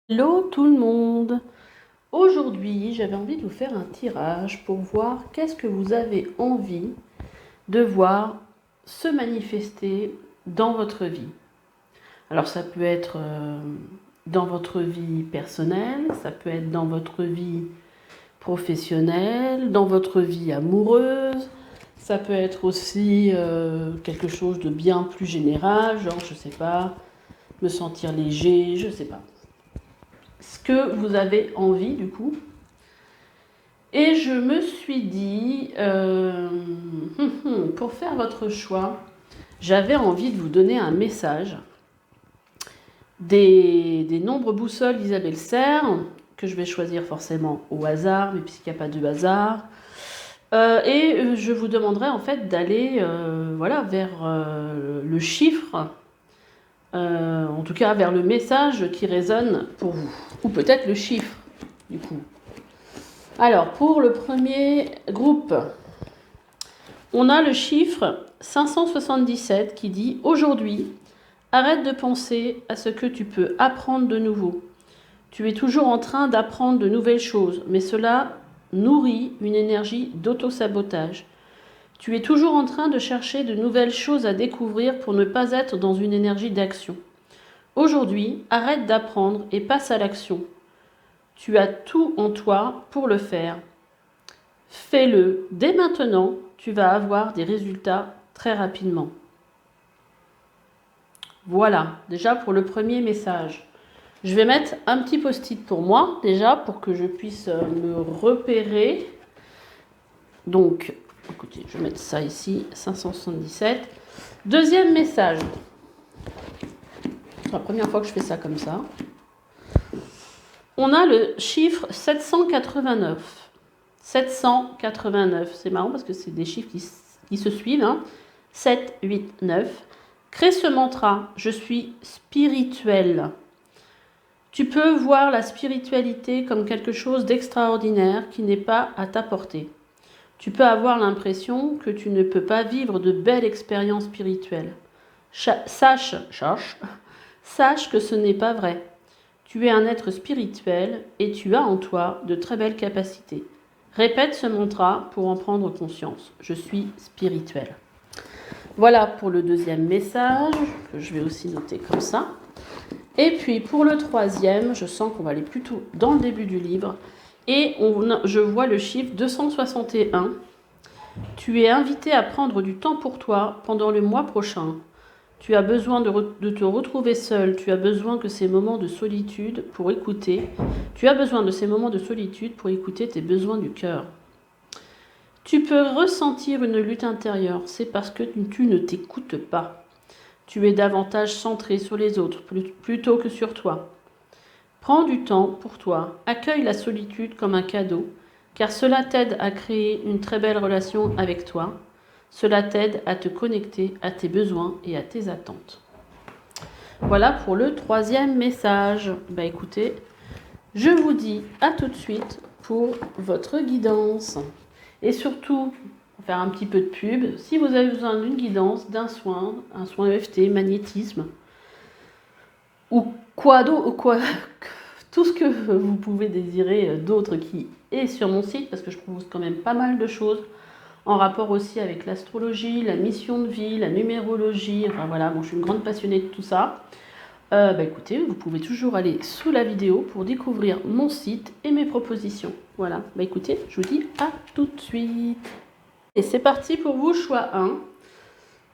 Hello tout le monde! Aujourd'hui, j'avais envie de vous faire un tirage pour voir qu'est-ce que vous avez envie de voir se manifester dans votre vie. Alors ça peut être dans votre vie personnelle, ça peut être dans votre vie professionnelle, dans votre vie amoureuse, ça peut être aussi quelque chose de bien plus général, genre je sais pas, me sentir léger, je sais pas. Ce que vous avez envie du coup. Et je me suis dit, pour faire votre choix, j'avais envie de vous donner un message des nombres boussoles d'Isabelle Serre, que je vais choisir forcément au hasard, mais puisqu'il n'y a pas de hasard. Et je vous demanderai en fait d'aller voilà, vers le chiffre, en tout cas vers le message qui résonne pour vous. Ou peut-être le chiffre, du coup. Alors, pour le premier groupe, on a le chiffre 577 qui dit « Aujourd'hui, arrête de penser à ce que tu peux apprendre de nouveau. Tu es toujours en train d'apprendre de nouvelles choses, mais cela nourrit une énergie d'auto-sabotage. Tu es toujours en train de chercher de nouvelles choses à découvrir pour ne pas être dans une énergie d'action. Aujourd'hui, arrête d'apprendre et passe à l'action. Tu as tout en toi pour le faire. Fais-le dès maintenant, tu vas avoir des résultats très rapidement. » Voilà, déjà pour le premier message. Je vais mettre un petit post-it pour moi, déjà, pour que je puisse me repérer. Donc, écoutez, je vais mettre ça ici, 577. Deuxième message. C'est la première fois que je fais ça comme ça. On a le chiffre 789. 789, c'est marrant parce que c'est des chiffres qui se suivent. Hein. 7, 8, 9. Crée ce mantra, je suis spirituel. Tu peux voir la spiritualité comme quelque chose d'extraordinaire qui n'est pas à ta portée. Tu peux avoir l'impression que tu ne peux pas vivre de belles expériences spirituelles. Sache que ce n'est pas vrai. Tu es un être spirituel et tu as en toi de très belles capacités. Répète ce mantra pour en prendre conscience. Je suis spirituel. Voilà pour le deuxième message, que je vais aussi noter comme ça. Et puis pour le troisième, je sens qu'on va aller plutôt dans le début du livre. Et je vois le chiffre 261. Tu es invité à prendre du temps pour toi pendant le mois prochain. Tu as besoin de te retrouver seul. Tu as besoin que ces moments de solitude pour écouter. Tu as besoin de ces moments de solitude pour écouter tes besoins du cœur. Tu peux ressentir une lutte intérieure. C'est parce que tu ne t'écoutes pas. Tu es davantage centré sur les autres plutôt que sur toi. Prends du temps pour toi. Accueille la solitude comme un cadeau, car cela t'aide à créer une très belle relation avec toi. Cela t'aide à te connecter à tes besoins et à tes attentes. Voilà pour le troisième message. Écoutez, je vous dis à tout de suite pour votre guidance. Et surtout, pour faire un petit peu de pub, si vous avez besoin d'une guidance, d'un soin, un soin EFT, magnétisme, ou tout ce que vous pouvez désirer d'autre qui est sur mon site, parce que je propose quand même pas mal de choses en rapport aussi avec l'astrologie, la mission de vie, la numérologie, enfin voilà, je suis une grande passionnée de tout ça. Écoutez, vous pouvez toujours aller sous la vidéo pour découvrir mon site et mes propositions. Voilà, écoutez, je vous dis à tout de suite. Et c'est parti pour vous, choix 1.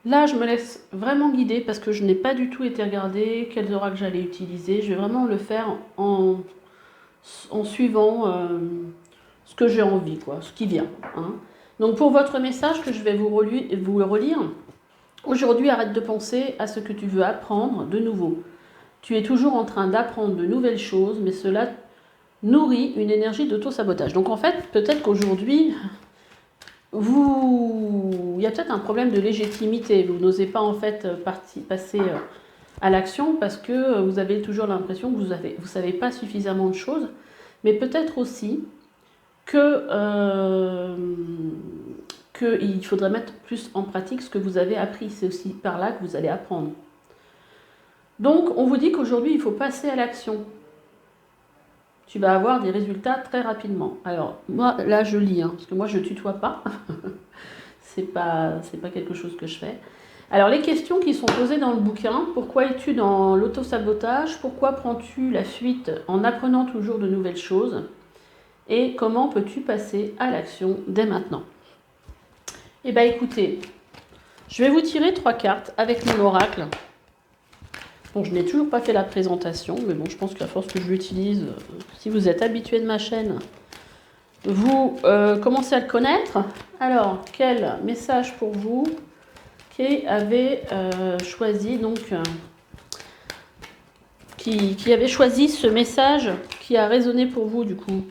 Là, je me laisse vraiment guider parce que je n'ai pas du tout été regarder quels oracles j'allais utiliser. Je vais vraiment le faire en suivant ce que j'ai envie, ce qui vient. Hein. Donc pour votre message que je vais vous relire, aujourd'hui, arrête de penser à ce que tu veux apprendre de nouveau. Tu es toujours en train d'apprendre de nouvelles choses, mais cela nourrit une énergie d'auto-sabotage. Donc en fait, peut-être qu'aujourd'hui, il y a peut-être un problème de légitimité. Vous n'osez pas en fait passer à l'action parce que vous avez toujours l'impression que vous savez pas suffisamment de choses. Mais peut-être aussi qu'il faudrait mettre plus en pratique ce que vous avez appris. C'est aussi par là que vous allez apprendre. Donc, on vous dit qu'aujourd'hui, il faut passer à l'action. tu vas avoir des résultats très rapidement. Alors, moi, là, je lis, parce que moi, je ne tutoie pas. C'est pas quelque chose que je fais. Alors, les questions qui sont posées dans le bouquin, pourquoi es-tu dans l'autosabotage? Pourquoi prends-tu la fuite en apprenant toujours de nouvelles choses? Et comment peux-tu passer à l'action dès maintenant? Eh bien, écoutez, je vais vous tirer 3 cartes avec mon oracle. Bon, je n'ai toujours pas fait la présentation, mais bon, je pense qu'à force que je l'utilise, si vous êtes habitué de ma chaîne, vous commencez à le connaître. Alors, quel message pour vous qui avez choisi donc qui avait choisi ce message qui a résonné pour vous du coup?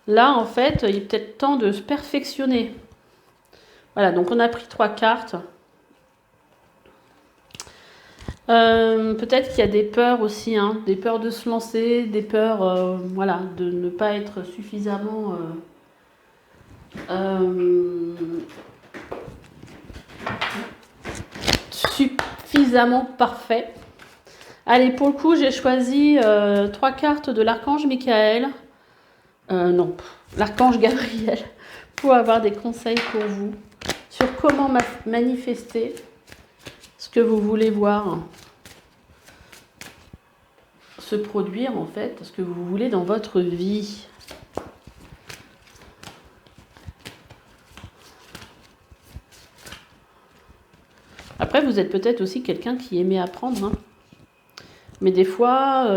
Là, en fait, il est peut-être temps de se perfectionner. Voilà, donc on a pris 3 cartes. Peut-être qu'il y a des peurs aussi, des peurs de se lancer, des peurs voilà, de ne pas être suffisamment parfait. Allez, pour le coup, j'ai choisi 3 cartes de l'archange Michael. Non, l'archange Gabriel, pour avoir des conseils pour vous sur comment manifester ce que vous voulez voir se produire, en fait, ce que vous voulez dans votre vie. Après, vous êtes peut-être aussi quelqu'un qui aimait apprendre, mais des fois,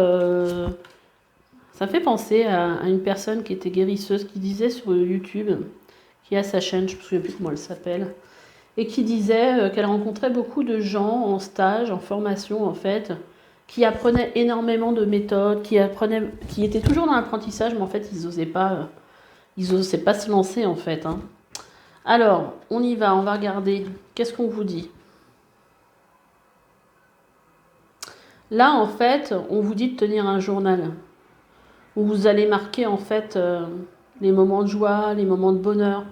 ça fait penser à une personne qui était guérisseuse, qui disait sur YouTube, qui a sa chaîne, je ne me souviens plus comment elle s'appelle, et qui disait qu'elle rencontrait beaucoup de gens en stage, en formation en fait, qui apprenaient énormément de méthodes, qui étaient toujours dans l'apprentissage, mais en fait ils n'osaient pas se lancer en fait. Alors, on y va, on va regarder. Qu'est-ce qu'on vous dit? Là, en fait, on vous dit de tenir un journal où vous allez marquer en fait les moments de joie, les moments de bonheur.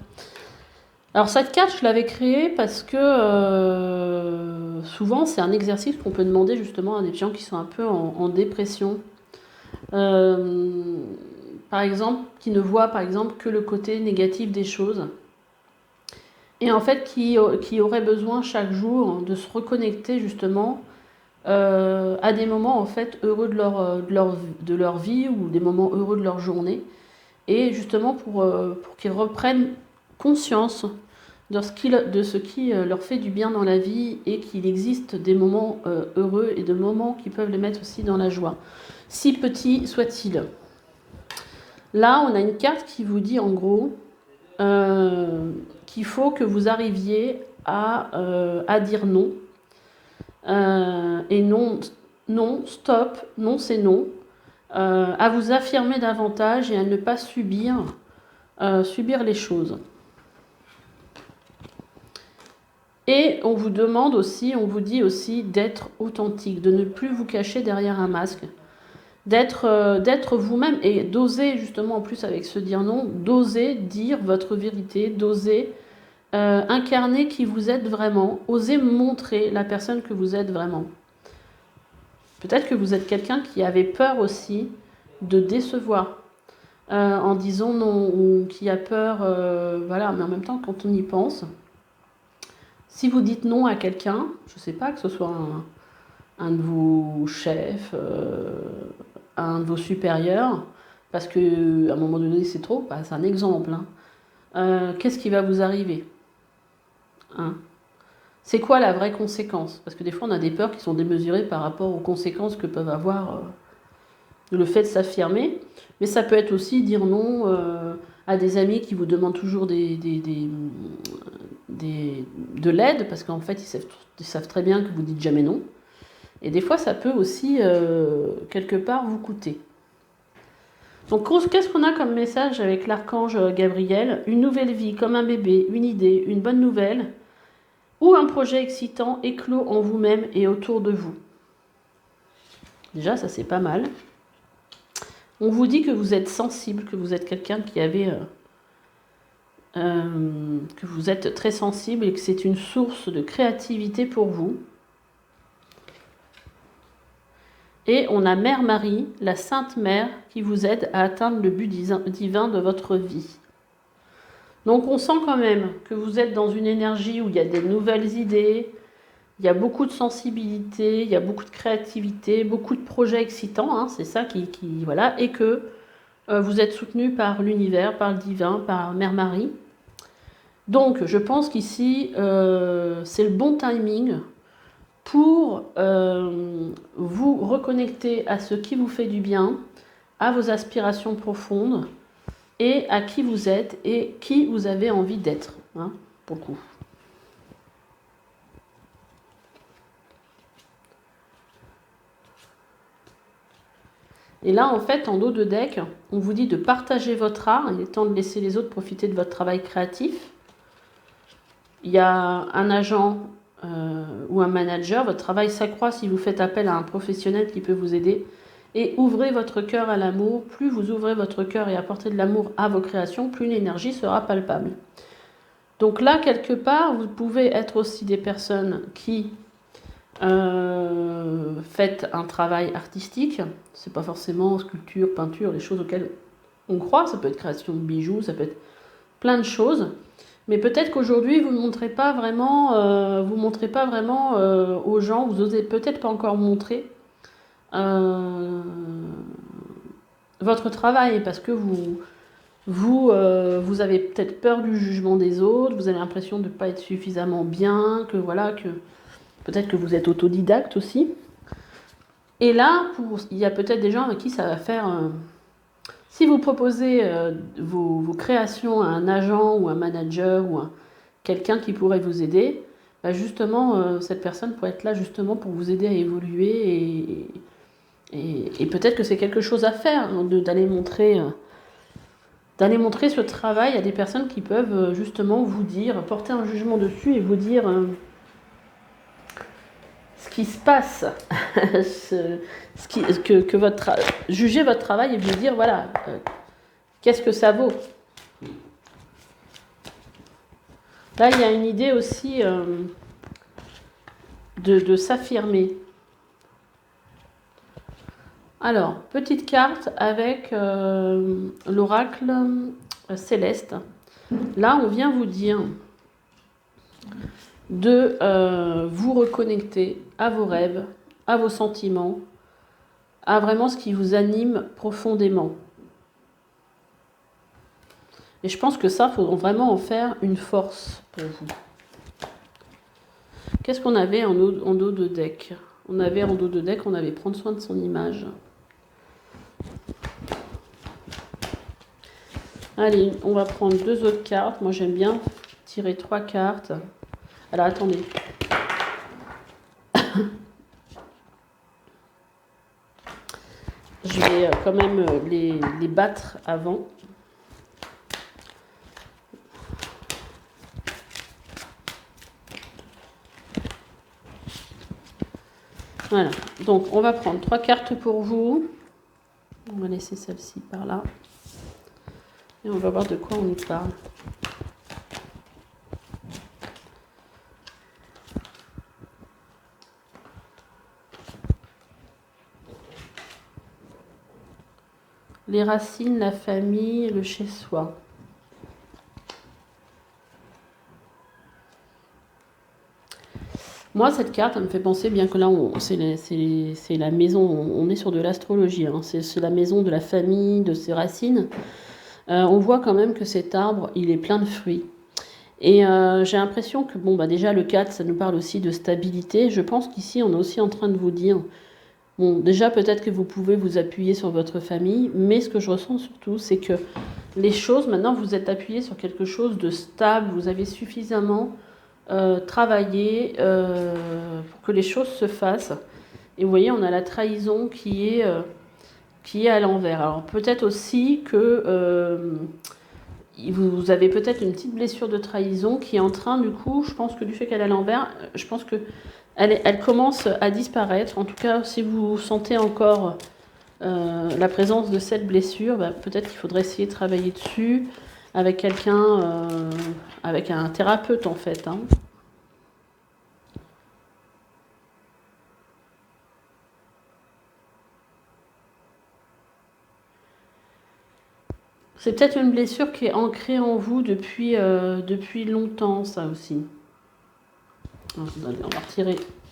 Alors cette carte, je l'avais créée parce que souvent c'est un exercice qu'on peut demander justement à des gens qui sont un peu en dépression. Par exemple, qui ne voient par exemple que le côté négatif des choses. Et en fait, qui auraient besoin chaque jour de se reconnecter justement à des moments en fait heureux de leur vie ou des moments heureux de leur journée. Et justement pour qu'ils reprennent conscience de ce qui leur fait du bien dans la vie et qu'il existe des moments heureux et des moments qui peuvent les mettre aussi dans la joie, si petits soient-ils. Là, on a une carte qui vous dit en gros qu'il faut que vous arriviez à dire non. Et non, non, stop, non c'est non. À vous affirmer davantage et à ne pas subir les choses. Et on vous demande aussi, on vous dit aussi d'être authentique, de ne plus vous cacher derrière un masque, d'être vous-même et d'oser justement en plus avec ce dire non, d'oser dire votre vérité, d'oser incarner qui vous êtes vraiment, oser montrer la personne que vous êtes vraiment. Peut-être que vous êtes quelqu'un qui avait peur aussi de décevoir en disant non ou qui a peur, voilà, mais en même temps quand on y pense, si vous dites non à quelqu'un, je ne sais pas, que ce soit un de vos chefs, un de vos supérieurs, parce qu'à un moment donné c'est trop, c'est un exemple, qu'est-ce qui va vous arriver C'est quoi la vraie conséquence? Parce que des fois on a des peurs qui sont démesurées par rapport aux conséquences que peuvent avoir le fait de s'affirmer, mais ça peut être aussi dire non à des amis qui vous demandent toujours de l'aide, parce qu'en fait ils savent très bien que vous dites jamais non. Et des fois ça peut aussi quelque part vous coûter. Donc qu'est-ce qu'on a comme message avec l'archange Gabriel? Une nouvelle vie, comme un bébé, une idée, une bonne nouvelle, ou un projet excitant éclos en vous-même et autour de vous. Déjà ça c'est pas mal. On vous dit que vous êtes sensible, que vous êtes quelqu'un qui avait... que vous êtes très sensible et que c'est une source de créativité pour vous. Et on a Mère Marie, la Sainte Mère, qui vous aide à atteindre le but divin de votre vie. Donc on sent quand même que vous êtes dans une énergie où il y a des nouvelles idées, il y a beaucoup de sensibilité, il y a beaucoup de créativité, beaucoup de projets excitants, hein, c'est ça qui voilà, et que vous êtes soutenu par l'univers, par le divin, par Mère Marie. Donc je pense qu'ici, c'est le bon timing pour vous reconnecter à ce qui vous fait du bien, à vos aspirations profondes, et à qui vous êtes et qui vous avez envie d'être, hein, pour le coup. Et là, en fait, en dos de deck, on vous dit de partager votre art. Il est temps de laisser les autres profiter de votre travail créatif. Il y a un agent ou un manager. Votre travail s'accroît si vous faites appel à un professionnel qui peut vous aider. Et ouvrez votre cœur à l'amour. Plus vous ouvrez votre cœur et apportez de l'amour à vos créations, plus l'énergie sera palpable. Donc là, quelque part, vous pouvez être aussi des personnes qui faites un travail artistique. C'est pas forcément sculpture, peinture, les choses auxquelles on croit. Ça peut être création de bijoux, ça peut être plein de choses. Mais peut-être qu'aujourd'hui, vous ne montrez pas vraiment, aux gens, vous osez peut-être pas encore montrer votre travail parce que vous avez peut-être peur du jugement des autres, vous avez l'impression de ne pas être suffisamment bien, que voilà, que peut-être que vous êtes autodidacte aussi. Et là, il y a peut-être des gens avec qui ça va faire... si vous proposez vos créations à un agent ou un manager ou quelqu'un qui pourrait vous aider, bah justement, cette personne pourrait être là justement pour vous aider à évoluer et peut-être que c'est quelque chose à faire, hein, d'aller montrer ce travail à des personnes qui peuvent justement vous dire, porter un jugement dessus et vous dire ce qui se passe, juger votre travail et vous dire voilà, qu'est-ce que ça vaut. Là, il y a une idée aussi de s'affirmer. Alors, petite carte avec l'oracle céleste. Là, on vient vous dire de vous reconnecter à vos rêves, à vos sentiments, à vraiment ce qui vous anime profondément. Et je pense que ça, il faut vraiment en faire une force pour vous. Qu'est-ce qu'on avait en dos de deck ? On avait prendre soin de son image. Allez, on va prendre 2 autres cartes. Moi, j'aime bien tirer 3 cartes. Alors, attendez. Je vais quand même les battre avant. Voilà, donc on va prendre 3 cartes pour vous. On va laisser celle-ci par là. Et on va voir de quoi on nous parle. Les racines, la famille, le chez-soi. Moi, cette carte, elle me fait penser, bien que là, c'est la maison, on est sur de l'astrologie, hein, c'est la maison de la famille, de ses racines. On voit quand même que cet arbre, il est plein de fruits. Et j'ai l'impression que, bon, bah déjà, le 4, ça nous parle aussi de stabilité. Je pense qu'ici, on est aussi en train de vous dire, bon, déjà, peut-être que vous pouvez vous appuyer sur votre famille, mais ce que je ressens surtout, c'est que les choses, maintenant, vous êtes appuyé sur quelque chose de stable, vous avez suffisamment travaillé pour que les choses se fassent. Et vous voyez, on a la trahison qui est à l'envers. Alors peut-être aussi que vous avez peut-être une petite blessure de trahison qui est en train, du coup, je pense que du fait qu'elle est à l'envers, je pense que elle commence à disparaître. En tout cas, si vous sentez encore la présence de cette blessure, bah, peut-être qu'il faudrait essayer de travailler dessus avec quelqu'un, avec un thérapeute en fait, hein. C'est peut-être une blessure qui est ancrée en vous depuis longtemps, ça aussi. Attendez,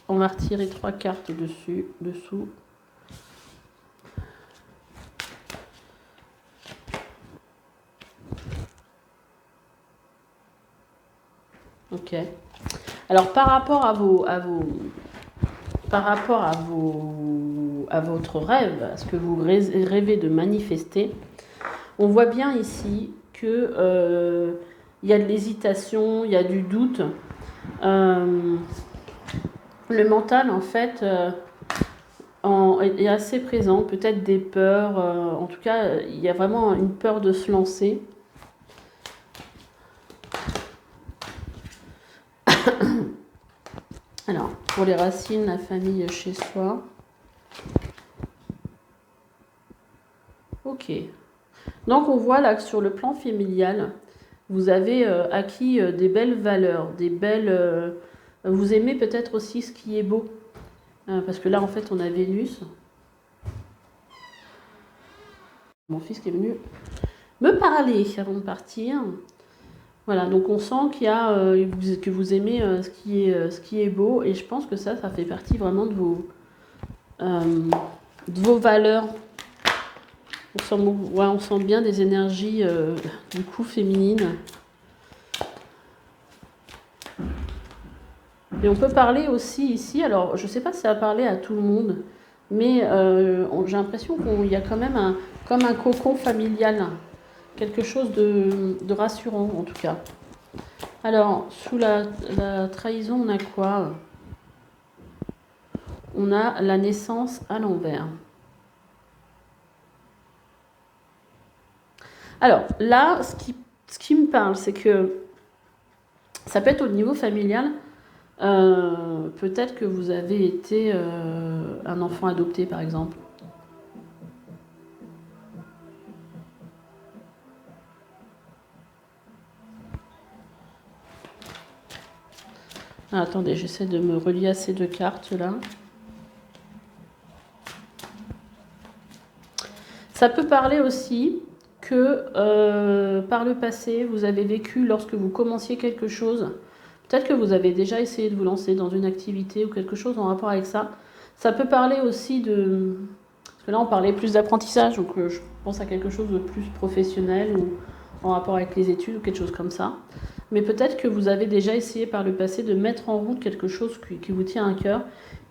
on va retirer 3 cartes dessous. Ok. Alors par rapport à votre rêve, à ce que vous rêvez de manifester, on voit bien ici que il y a de l'hésitation, il y a du doute. Le mental, en fait, est assez présent, peut-être des peurs. En tout cas, il y a vraiment une peur de se lancer. Alors, pour les racines, la famille chez soi. Ok. Donc, on voit là que sur le plan familial, vous avez acquis des belles valeurs, vous aimez peut-être aussi ce qui est beau. Parce que là, en fait, on a Vénus. Mon fils qui est venu me parler avant de partir. Voilà, donc on sent qu'il y a, que vous aimez ce qui est beau. Et je pense que ça fait partie vraiment de vos valeurs. On sent bien des énergies du coup féminines. Et on peut parler aussi ici, alors je ne sais pas si ça va parler à tout le monde, mais j'ai l'impression qu'il y a quand même comme un cocon familial, quelque chose de rassurant en tout cas. Alors, sous la trahison, on a quoi? On a la naissance à l'envers. Alors là, ce qui me parle, c'est que ça peut être au niveau familial. Peut-être que vous avez été un enfant adopté, par exemple. Ah, attendez, j'essaie de me relier à ces 2 cartes-là. Ça peut parler aussi que par le passé, vous avez vécu lorsque vous commenciez quelque chose. Peut-être que vous avez déjà essayé de vous lancer dans une activité ou quelque chose en rapport avec ça. Ça peut parler aussi de... Parce que là, on parlait plus d'apprentissage, donc je pense à quelque chose de plus professionnel ou en rapport avec les études ou quelque chose comme ça. Mais peut-être que vous avez déjà essayé par le passé de mettre en route quelque chose qui vous tient à cœur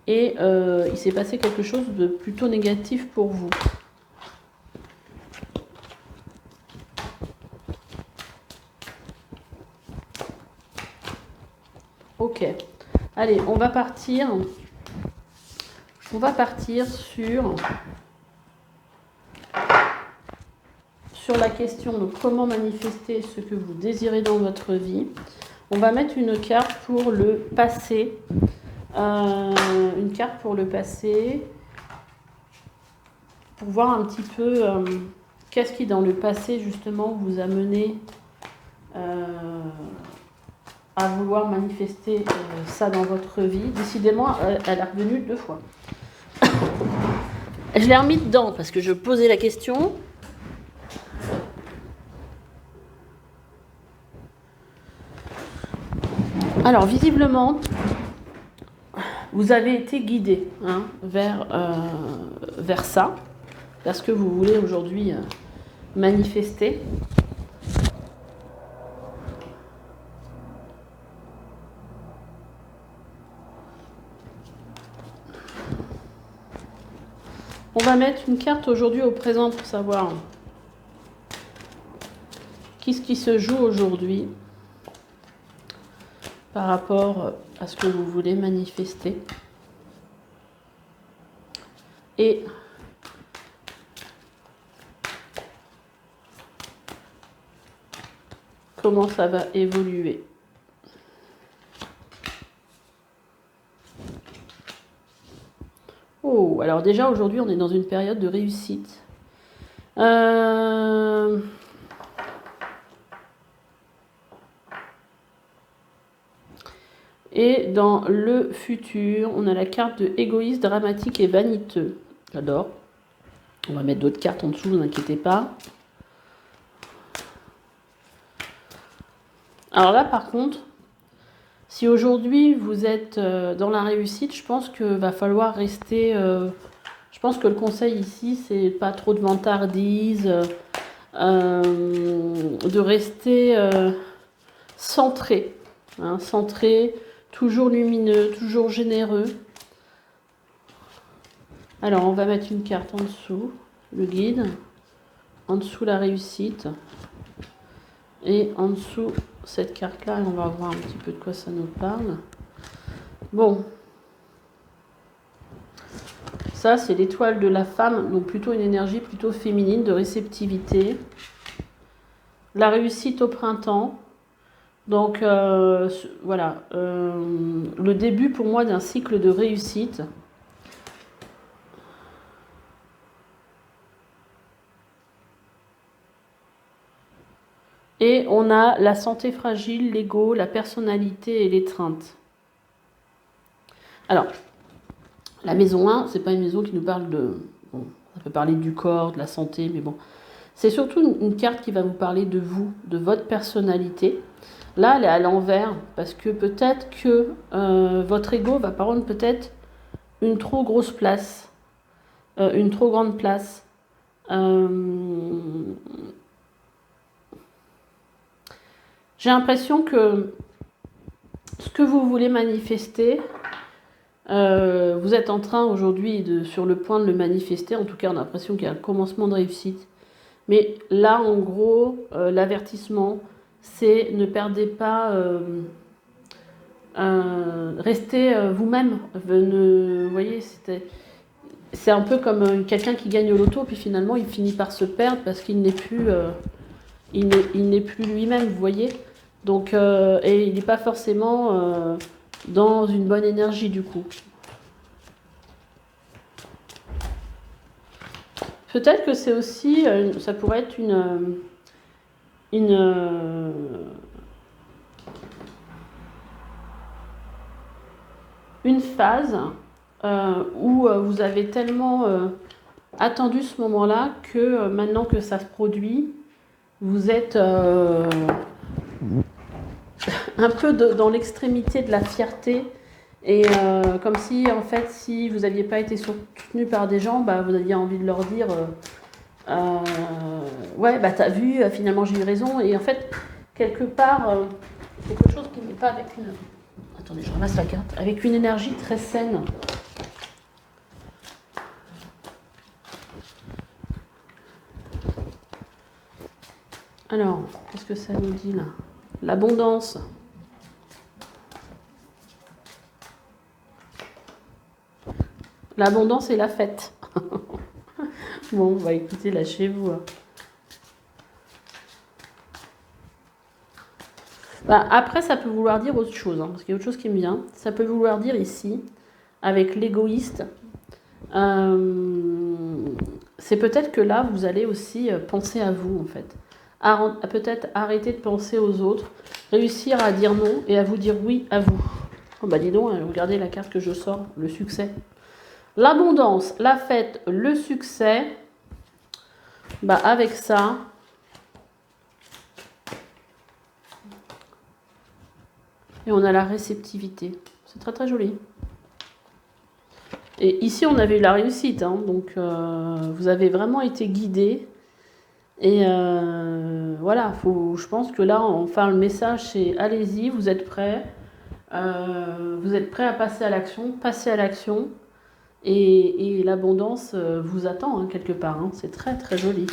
et il s'est passé quelque chose de plutôt négatif pour vous. Ok. Allez, on va partir sur la question de comment manifester ce que vous désirez dans votre vie. On va mettre une carte pour le passé. Une carte pour le passé. Pour voir un petit peu qu'est-ce qui dans le passé justement vous a mené à vouloir manifester ça dans votre vie. Décidément, elle est revenue 2 fois. Je l'ai remis dedans parce que je posais la question. Alors, visiblement, vous avez été guidé vers ça, vers ce que vous voulez aujourd'hui manifester. On va mettre une carte aujourd'hui au présent pour savoir qu'est-ce qui se joue aujourd'hui par rapport à ce que vous voulez manifester. Et comment ça va évoluer. Oh, alors déjà aujourd'hui on est dans une période de réussite. Et dans le futur, on a la carte de égoïste, dramatique et vaniteux. J'adore. On va mettre d'autres cartes en dessous, ne vous inquiétez pas. Alors là, par contre, si aujourd'hui vous êtes dans la réussite, je pense que va falloir rester. Je pense que le conseil ici, c'est pas trop de vantardise, de rester centré, hein, centré, toujours lumineux, toujours généreux. Alors, on va mettre une carte en dessous, le guide, en dessous la réussite, et en dessous cette carte-là, on va voir un petit peu de quoi ça nous parle. Bon, ça c'est l'étoile de la femme, donc plutôt une énergie plutôt féminine, de réceptivité. La réussite au printemps, donc voilà, le début pour moi d'un cycle de réussite. Et on a la santé fragile, l'ego, la personnalité et l'étreinte. Alors, la maison 1, c'est pas une maison qui nous parle de... Bon, ça peut parler du corps, de la santé, mais bon. C'est surtout une carte qui va vous parler de vous, de votre personnalité. Là, elle est à l'envers, parce que peut-être que votre ego va prendre peut-être une trop grosse place, une trop grande place. J'ai l'impression que ce que vous voulez manifester, vous êtes en train aujourd'hui, sur le point de le manifester. En tout cas, on a l'impression qu'il y a un commencement de réussite. Mais là, en gros, l'avertissement, c'est ne perdez pas, restez vous-même. Vous voyez, c'est un peu comme quelqu'un qui gagne au loto, puis finalement, il finit par se perdre parce qu'il n'est plus, il n'est plus lui-même, vous voyez. Donc, et il n'est pas forcément dans une bonne énergie du coup. Peut-être que c'est aussi, ça pourrait être une phase où vous avez tellement attendu ce moment-là que maintenant que ça se produit, vous êtes un peu dans l'extrémité de la fierté. Et comme si, en fait, si vous n'aviez pas été soutenu par des gens, bah, vous aviez envie de leur dire ouais, bah t'as vu, finalement j'ai eu raison. Et en fait, quelque part, quelque chose qui n'est pas avec une... Attendez, je ramasse la carte. Avec une énergie très saine. Alors, qu'est-ce que ça nous dit là? L'abondance. L'abondance et la fête. Bon, bah écoutez, lâchez-vous. Bah, après, ça peut vouloir dire autre chose, hein, parce qu'il y a autre chose qui me vient. Ça peut vouloir dire ici, avec l'égoïste, c'est peut-être que là, vous allez aussi penser à vous, en fait. Peut-être arrêter de penser aux autres, réussir à dire non et à vous dire oui à vous. Oh bah dis donc, regardez la carte que je sors, le succès. L'abondance, la fête, le succès, bah avec ça, et on a la réceptivité. C'est très très joli. Et ici, on avait eu la réussite, hein, donc vous avez vraiment été guidé. Et voilà, je pense que là, enfin, le message, c'est allez-y, vous êtes prêts. Vous êtes prêts à passer à l'action, passez à l'action. Et l'abondance vous attend, hein, quelque part. Hein. C'est très très joli.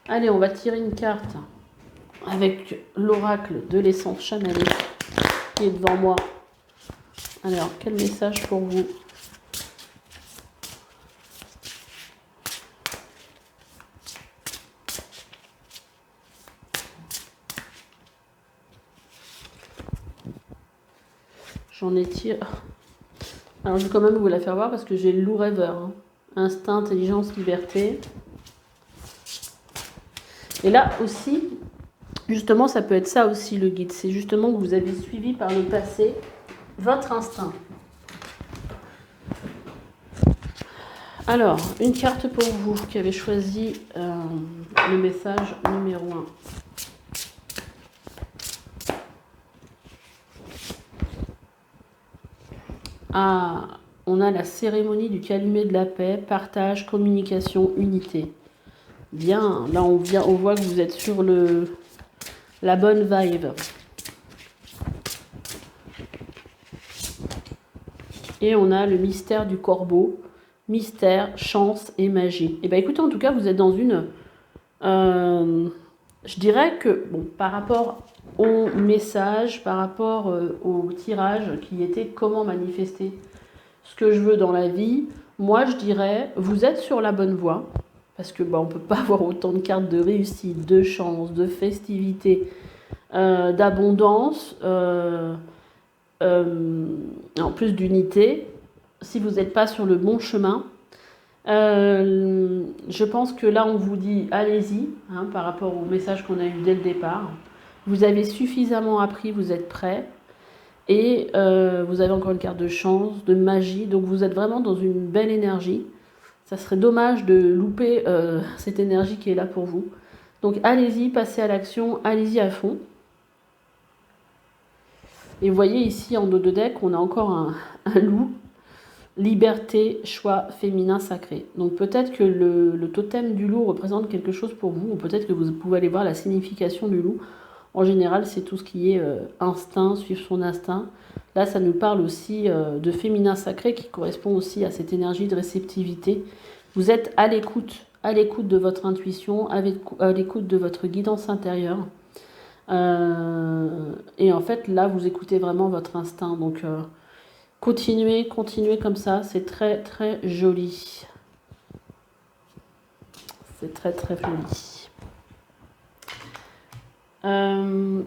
Allez, on va tirer une carte avec l'oracle de l'essence chamanique qui est devant moi. Alors, quel message pour vous? J'en ai tiré. Alors, je vais quand même vous la faire voir parce que j'ai le loup rêveur. Hein. Instinct, intelligence, liberté. Et là aussi, justement, ça peut être ça aussi le guide. C'est justement que vous avez suivi par le passé votre instinct. Alors, une carte pour vous qui avez choisi le message numéro 1. Ah, on a la cérémonie du calumet de la paix, partage, communication, unité. Bien, là on voit que vous êtes sur la bonne vibe. Et on a le mystère du corbeau, mystère, chance et magie. Et bien écoutez, en tout cas, vous êtes dans une... je dirais que, bon, par rapport au message, par rapport au tirage qui était comment manifester ce que je veux dans la vie, moi je dirais, vous êtes sur la bonne voie. Parce que on ne peut pas avoir autant de cartes de réussite, de chance, de festivité, d'abondance, en plus d'unité, si vous n'êtes pas sur le bon chemin. Je pense que là, on vous dit allez-y, hein, par rapport au message qu'on a eu dès le départ. Vous avez suffisamment appris, vous êtes prêts. Et vous avez encore une carte de chance, de magie. Donc vous êtes vraiment dans une belle énergie. Ça serait dommage de louper cette énergie qui est là pour vous. Donc allez-y, passez à l'action, allez-y à fond. Et vous voyez ici en dos de deck, on a encore un loup. Liberté, choix féminin sacré. Donc peut-être que le totem du loup représente quelque chose pour vous, ou peut-être que vous pouvez aller voir la signification du loup. En général, c'est tout ce qui est instinct, suivre son instinct. Là, ça nous parle aussi de féminin sacré qui correspond aussi à cette énergie de réceptivité. Vous êtes à l'écoute de votre intuition, à l'écoute de votre guidance intérieure. Et en fait, là, vous écoutez vraiment votre instinct. Donc, continuez comme ça. C'est très, très joli. C'est très, très joli.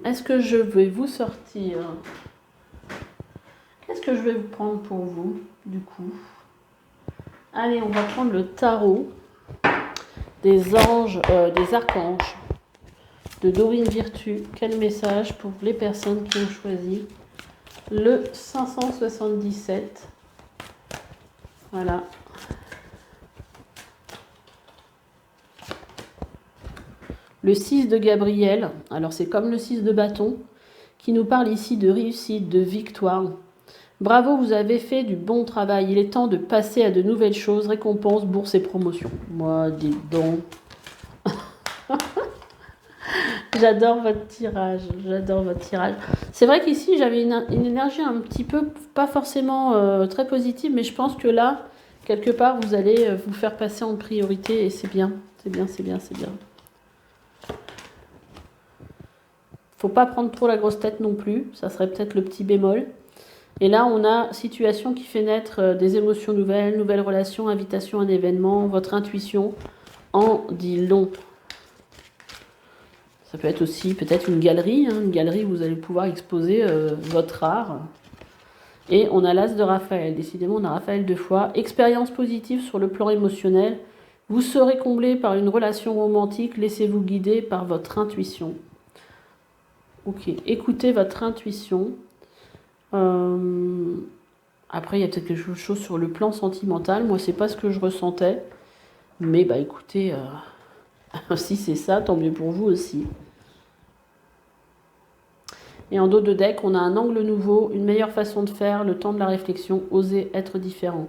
Est-ce que je vais vous sortir? Qu'est-ce que je vais vous prendre pour vous, du coup? Allez, on va prendre le tarot des anges, des archanges de Dorine Virtue. Quel message pour les personnes qui ont choisi le 577? Voilà. Le 6 de Gabriel, alors c'est comme le 6 de bâton, qui nous parle ici de réussite, de victoire. Bravo, vous avez fait du bon travail. Il est temps de passer à de nouvelles choses, récompenses, bourses et promotions. Moi, dis donc. J'adore votre tirage, C'est vrai qu'ici, j'avais une énergie un petit peu, pas forcément très positive, mais je pense que là, quelque part, vous allez vous faire passer en priorité et c'est bien. Faut pas prendre trop la grosse tête non plus, ça serait peut-être le petit bémol. Et là, on a situation qui fait naître des émotions nouvelles, nouvelles relations, invitation à un événement, votre intuition en dit long. Ça peut être aussi peut-être une galerie où vous allez pouvoir exposer votre art. Et on a l'As de Raphaël, décidément on a Raphaël 2 fois. Expérience positive sur le plan émotionnel. Vous serez comblé par une relation romantique, laissez-vous guider par votre intuition. Ok, écoutez votre intuition. Après, il y a peut-être quelque chose sur le plan sentimental. Moi, c'est pas ce que je ressentais. Mais écoutez, si c'est ça, tant mieux pour vous aussi. Et en dos de deck, on a un angle nouveau, une meilleure façon de faire, le temps de la réflexion, oser être différent.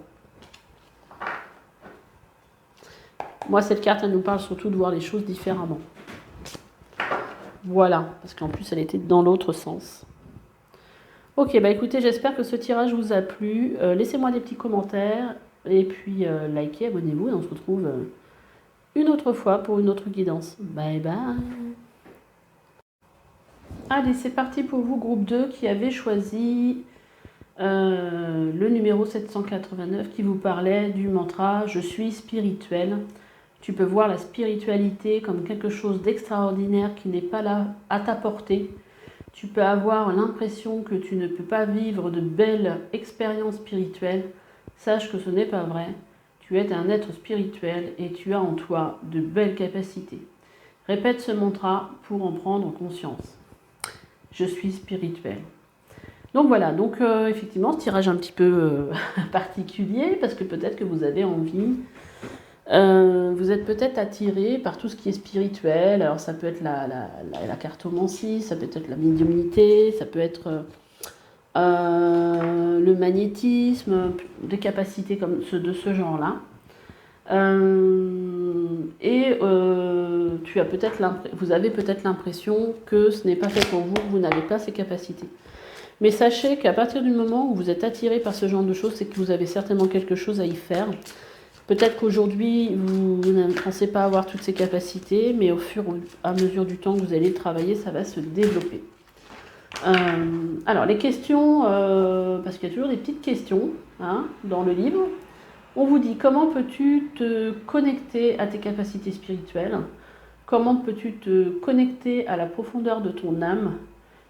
Moi, cette carte, elle nous parle surtout de voir les choses différemment. Voilà, parce qu'en plus, elle était dans l'autre sens. Ok, écoutez, j'espère que ce tirage vous a plu. Laissez-moi des petits commentaires et puis likez, abonnez-vous et on se retrouve une autre fois pour une autre guidance. Bye bye. Allez, c'est parti pour vous, groupe 2, qui avait choisi le numéro 789 qui vous parlait du mantra « Je suis spirituel ». Tu peux voir la spiritualité comme quelque chose d'extraordinaire qui n'est pas là à ta portée. Tu peux avoir l'impression que tu ne peux pas vivre de belles expériences spirituelles. Sache que ce n'est pas vrai. Tu es un être spirituel et tu as en toi de belles capacités. Répète ce mantra pour en prendre conscience. Je suis spirituel. Donc voilà, donc effectivement, ce tirage un petit peu particulier, parce que peut-être que vous avez envie, vous êtes peut-être attiré par tout ce qui est spirituel. Alors ça peut être la cartomancie, ça peut être la médiumnité, ça peut être le magnétisme, des capacités comme de ce genre-là. Vous avez peut-être l'impression que ce n'est pas fait pour vous, que vous n'avez pas ces capacités. Mais sachez qu'à partir du moment où vous êtes attiré par ce genre de choses, c'est que vous avez certainement quelque chose à y faire. Peut-être qu'aujourd'hui, vous ne pensez pas avoir toutes ces capacités, mais au fur et à mesure du temps que vous allez travailler, ça va se développer. Alors, les questions, parce qu'il y a toujours des petites questions dans le livre. On vous dit comment peux-tu te connecter à tes capacités spirituelles, comment peux-tu te connecter à la profondeur de ton âme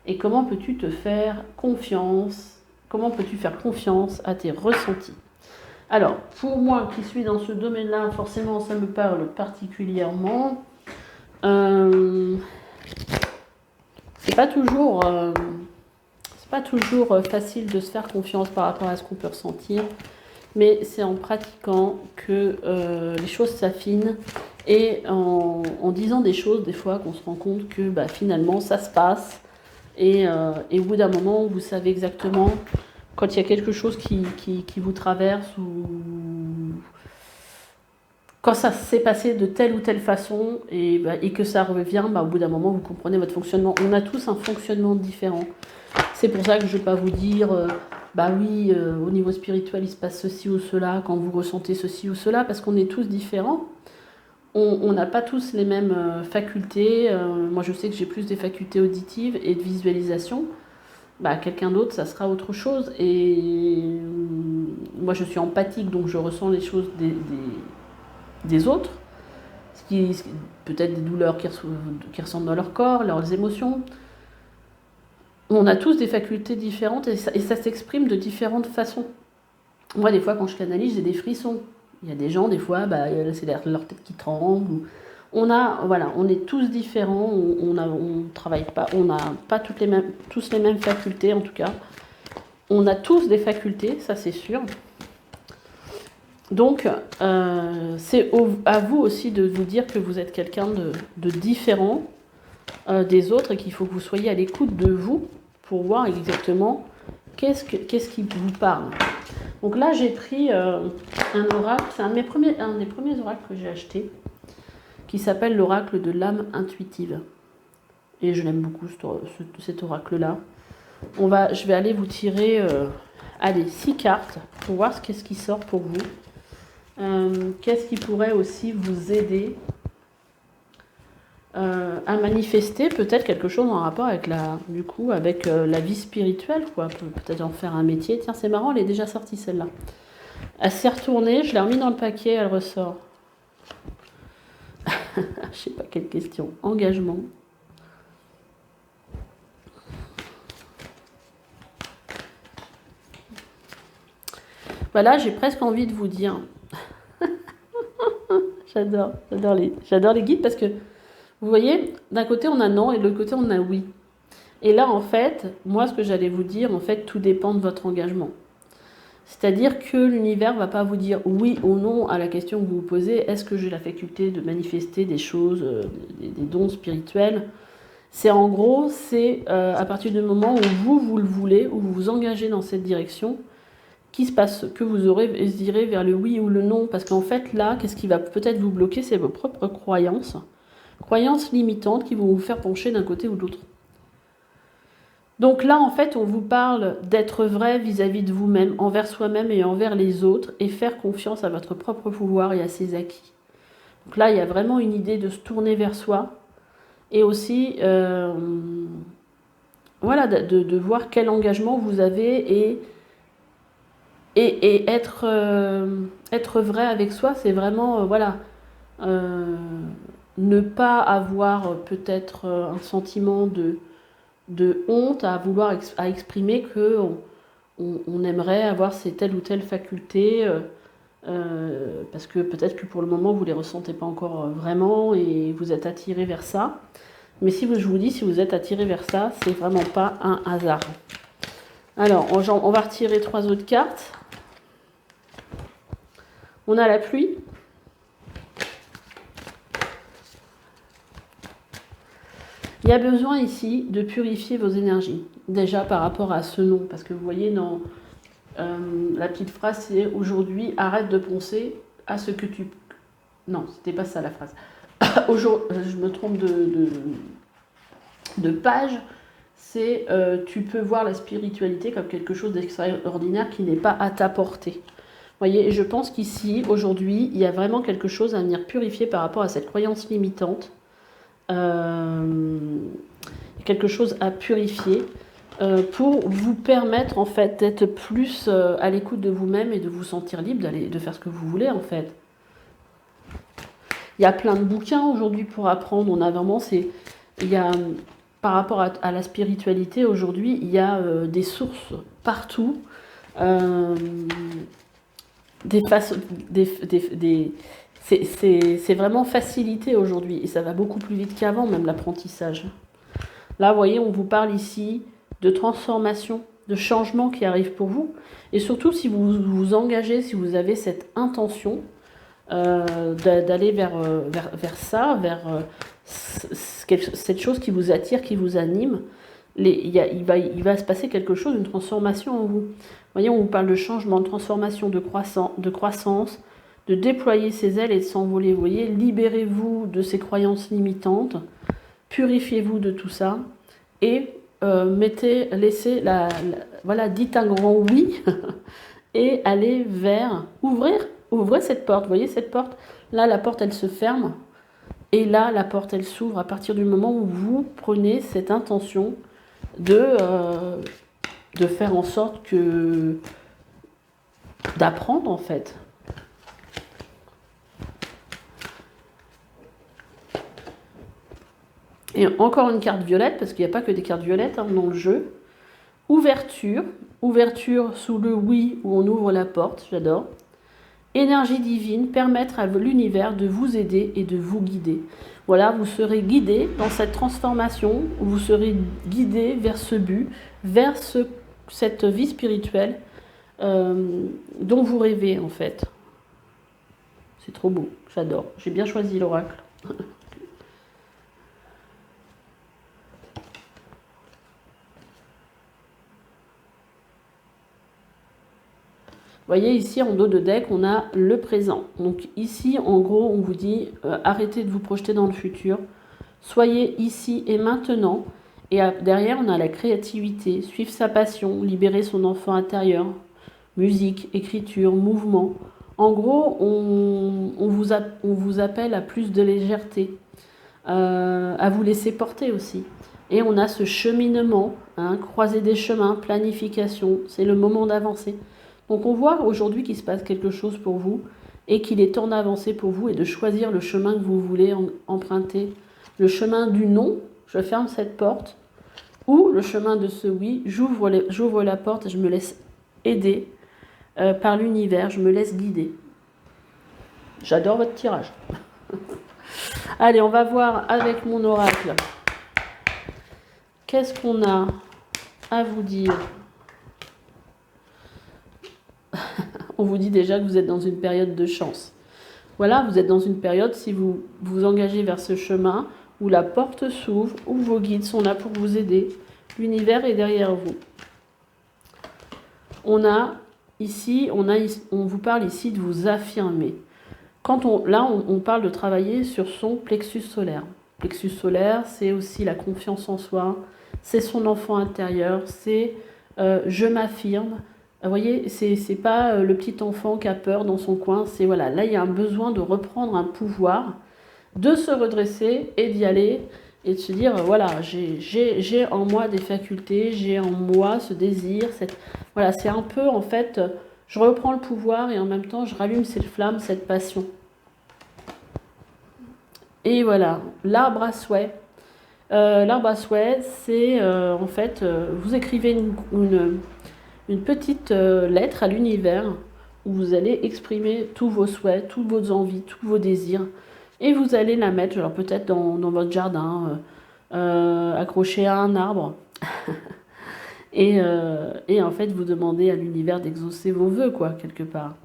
et comment peux-tu te faire confiance, comment peux-tu faire confiance à tes ressentis. Alors, pour moi qui suis dans ce domaine-là, forcément ça me parle particulièrement. C'est pas toujours facile de se faire confiance par rapport à ce qu'on peut ressentir. Mais c'est en pratiquant que les choses s'affinent et en disant des choses, des fois, qu'on se rend compte que finalement, ça se passe. Et au bout d'un moment, vous savez exactement quand il y a quelque chose qui vous traverse ou quand ça s'est passé de telle ou telle façon et que ça revient, au bout d'un moment, vous comprenez votre fonctionnement. On a tous un fonctionnement différent. C'est pour ça que je ne vais pas vous dire... au niveau spirituel, il se passe ceci ou cela, quand vous ressentez ceci ou cela, parce qu'on est tous différents. On n'a pas tous les mêmes facultés. Moi, je sais que j'ai plus des facultés auditives et de visualisation. Quelqu'un d'autre, ça sera autre chose. Et moi, je suis empathique, donc je ressens les choses des autres. Peut-être des douleurs qui ressentent dans leur corps, leurs émotions. On a tous des facultés différentes et ça s'exprime de différentes façons. Moi, des fois, quand je canalise, j'ai des frissons. Il y a des gens, des fois, c'est leur tête qui tremble. On est tous différents. On travaille pas, on n'a pas tous les mêmes facultés, en tout cas. On a tous des facultés, ça c'est sûr. Donc, c'est à vous aussi de vous dire que vous êtes quelqu'un de différent des autres et qu'il faut que vous soyez à l'écoute de vous pour voir exactement qu'est-ce qui vous parle. Donc là, j'ai pris un oracle, c'est un des premiers oracles que j'ai acheté, qui s'appelle l'oracle de l'âme intuitive. Et je l'aime beaucoup, cet oracle-là. Je vais aller vous tirer 6 cartes pour voir qu'est-ce qui sort pour vous. Qu'est-ce qui pourrait aussi vous aider à manifester peut-être quelque chose en rapport avec la vie spirituelle, quoi. Peut-être en faire un métier. Tiens, c'est marrant, elle est déjà sortie celle-là. Elle s'est retournée, je l'ai remis dans le paquet, elle ressort. Je sais pas quelle question. Engagement. Voilà, j'ai presque envie de vous dire. J'adore les guides parce que vous voyez, d'un côté on a non et de l'autre côté on a oui. Et là, en fait, moi, ce que j'allais vous dire, en fait, tout dépend de votre engagement. C'est-à-dire que l'univers ne va pas vous dire oui ou non à la question que vous vous posez. Est-ce que j'ai la faculté de manifester des choses, des dons spirituels ? C'est en gros, à partir du moment où vous le voulez, où vous vous engagez dans cette direction, qu'il se passe, que vous irez vers le oui ou le non. Parce qu'en fait, là, qu'est-ce qui va peut-être vous bloquer ? C'est vos propres croyances limitantes qui vont vous faire pencher d'un côté ou de l'autre. Donc là, en fait, on vous parle d'être vrai vis-à-vis de vous-même, envers soi-même et envers les autres, et faire confiance à votre propre pouvoir et à ses acquis. Donc là, il y a vraiment une idée de se tourner vers soi, et aussi, de voir quel engagement vous avez, et être vrai avec soi, c'est vraiment, ne pas avoir peut-être un sentiment de honte à vouloir à exprimer que on aimerait avoir telle ou telle faculté parce que peut-être que pour le moment vous les ressentez pas encore vraiment et vous êtes attiré vers ça. Mais je vous dis, si vous êtes attiré vers ça, c'est vraiment pas un hasard. Alors, on va retirer 3 autres cartes. On a la pluie. Il y a besoin ici de purifier vos énergies. Déjà par rapport à ce nom. Parce que vous voyez, dans la petite phrase, c'est aujourd'hui, arrête de penser à ce que tu... Non, c'était pas ça la phrase. Je me trompe de page. C'est tu peux voir la spiritualité comme quelque chose d'extraordinaire qui n'est pas à ta portée. Vous voyez, et je pense qu'ici, aujourd'hui, il y a vraiment quelque chose à venir purifier par rapport à cette croyance limitante. Quelque chose à purifier pour vous permettre en fait d'être plus à l'écoute de vous-même et de vous sentir libre de faire ce que vous voulez en fait. Il y a plein de bouquins aujourd'hui pour apprendre. On a vraiment par rapport à la spiritualité aujourd'hui, il y a des sources partout. C'est vraiment facilité aujourd'hui et ça va beaucoup plus vite qu'avant, même l'apprentissage. Là, vous voyez, on vous parle ici de transformation, de changement qui arrive pour vous. Et surtout, si vous vous engagez, si vous avez cette intention d'aller vers ça, vers cette chose qui vous attire, qui vous anime, il va se passer quelque chose, une transformation en vous. Vous voyez, on vous parle de changement, de transformation, de croissance, de déployer ses ailes et de s'envoler. Vous voyez, libérez-vous de ces croyances limitantes, purifiez-vous de tout ça et voilà, dites un grand oui et allez vers ouvrez cette porte. Vous voyez cette porte? Là, la porte, elle se ferme et là, la porte, elle s'ouvre à partir du moment où vous prenez cette intention de faire en sorte d'apprendre en fait. Et encore une carte violette, parce qu'il n'y a pas que des cartes violettes dans le jeu. Ouverture sous le oui où on ouvre la porte, j'adore. Énergie divine, permettre à l'univers de vous aider et de vous guider. Voilà, vous serez guidé dans cette transformation, vous serez guidé vers ce but, vers cette vie spirituelle dont vous rêvez en fait. C'est trop beau, j'adore. J'ai bien choisi l'oracle. Vous voyez ici en dos de deck, on a le présent. Donc ici, en gros, on vous dit arrêtez de vous projeter dans le futur. Soyez ici et maintenant. Et derrière, on a la créativité, suivre sa passion, libérer son enfant intérieur, musique, écriture, mouvement. En gros, on vous appelle à plus de légèreté, à vous laisser porter aussi. Et on a ce cheminement, croiser des chemins, planification, c'est le moment d'avancer. Donc on voit aujourd'hui qu'il se passe quelque chose pour vous et qu'il est temps d'avancer pour vous et de choisir le chemin que vous voulez emprunter. Le chemin du non, je ferme cette porte, ou le chemin de ce oui, j'ouvre la porte et je me laisse aider par l'univers, je me laisse guider. J'adore votre tirage. Allez, on va voir avec mon oracle. Qu'est-ce qu'on a à vous dire ? On vous dit déjà que vous êtes dans une période de chance. Voilà, vous êtes dans une période, si vous vous engagez vers ce chemin, où la porte s'ouvre, où vos guides sont là pour vous aider. L'univers est derrière vous. On vous parle ici de vous affirmer. Là, on parle de travailler sur son plexus solaire. Plexus solaire, c'est aussi la confiance en soi, c'est son enfant intérieur, c'est je m'affirme. Vous voyez, c'est pas le petit enfant qui a peur dans son coin, c'est voilà, là il y a un besoin de reprendre un pouvoir, de se redresser et d'y aller et de se dire voilà, j'ai en moi des facultés, j'ai en moi ce désir, voilà, c'est un peu en fait, je reprends le pouvoir et en même temps je rallume cette flamme, cette passion. Et voilà, l'arbre à souhait. L'arbre à souhait, c'est en fait, vous écrivez une petite lettre à l'univers où vous allez exprimer tous vos souhaits, toutes vos envies, tous vos désirs. Et vous allez la mettre, alors peut-être dans votre jardin, accrochée à un arbre. Et en fait, vous demandez à l'univers d'exaucer vos vœux, quoi, quelque part.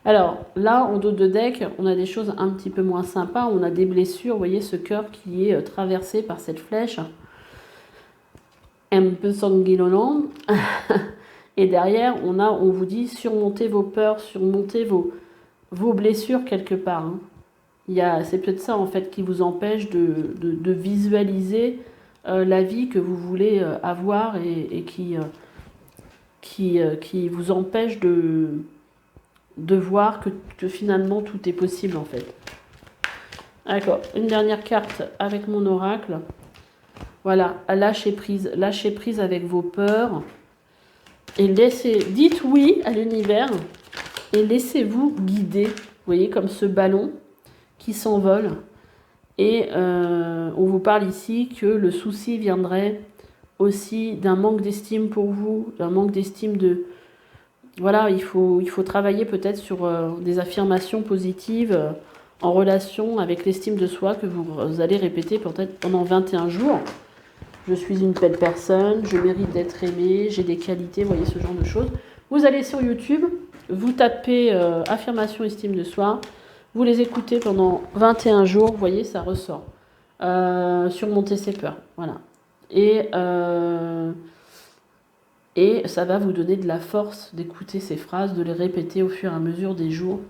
Alors, là, en dos de deck, on a des choses un petit peu moins sympas. On a des blessures, vous voyez ce cœur qui est traversé par cette flèche. Un peu sanguinolent. Et derrière, on vous dit surmontez vos peurs, surmontez vos blessures quelque part. Hein. C'est peut-être ça en fait qui vous empêche de visualiser la vie que vous voulez avoir et qui vous empêche de voir que finalement tout est possible en fait. D'accord, une dernière carte avec mon oracle. Voilà, lâchez prise avec vos peurs et dites oui à l'univers et laissez-vous guider. Vous voyez comme ce ballon qui s'envole. Et on vous parle ici que le souci viendrait aussi d'un manque d'estime pour vous, d'un manque d'estime de... Voilà, il faut travailler peut-être sur des affirmations positives en relation avec l'estime de soi que vous allez répéter peut-être pendant 21 jours. Je suis une belle personne, je mérite d'être aimée, j'ai des qualités, vous voyez ce genre de choses. Vous allez sur YouTube, vous tapez affirmation estime de soi, vous les écoutez pendant 21 jours, vous voyez, ça ressort. Surmonter ses peurs, voilà. Et ça va vous donner de la force d'écouter ces phrases, de les répéter au fur et à mesure des jours.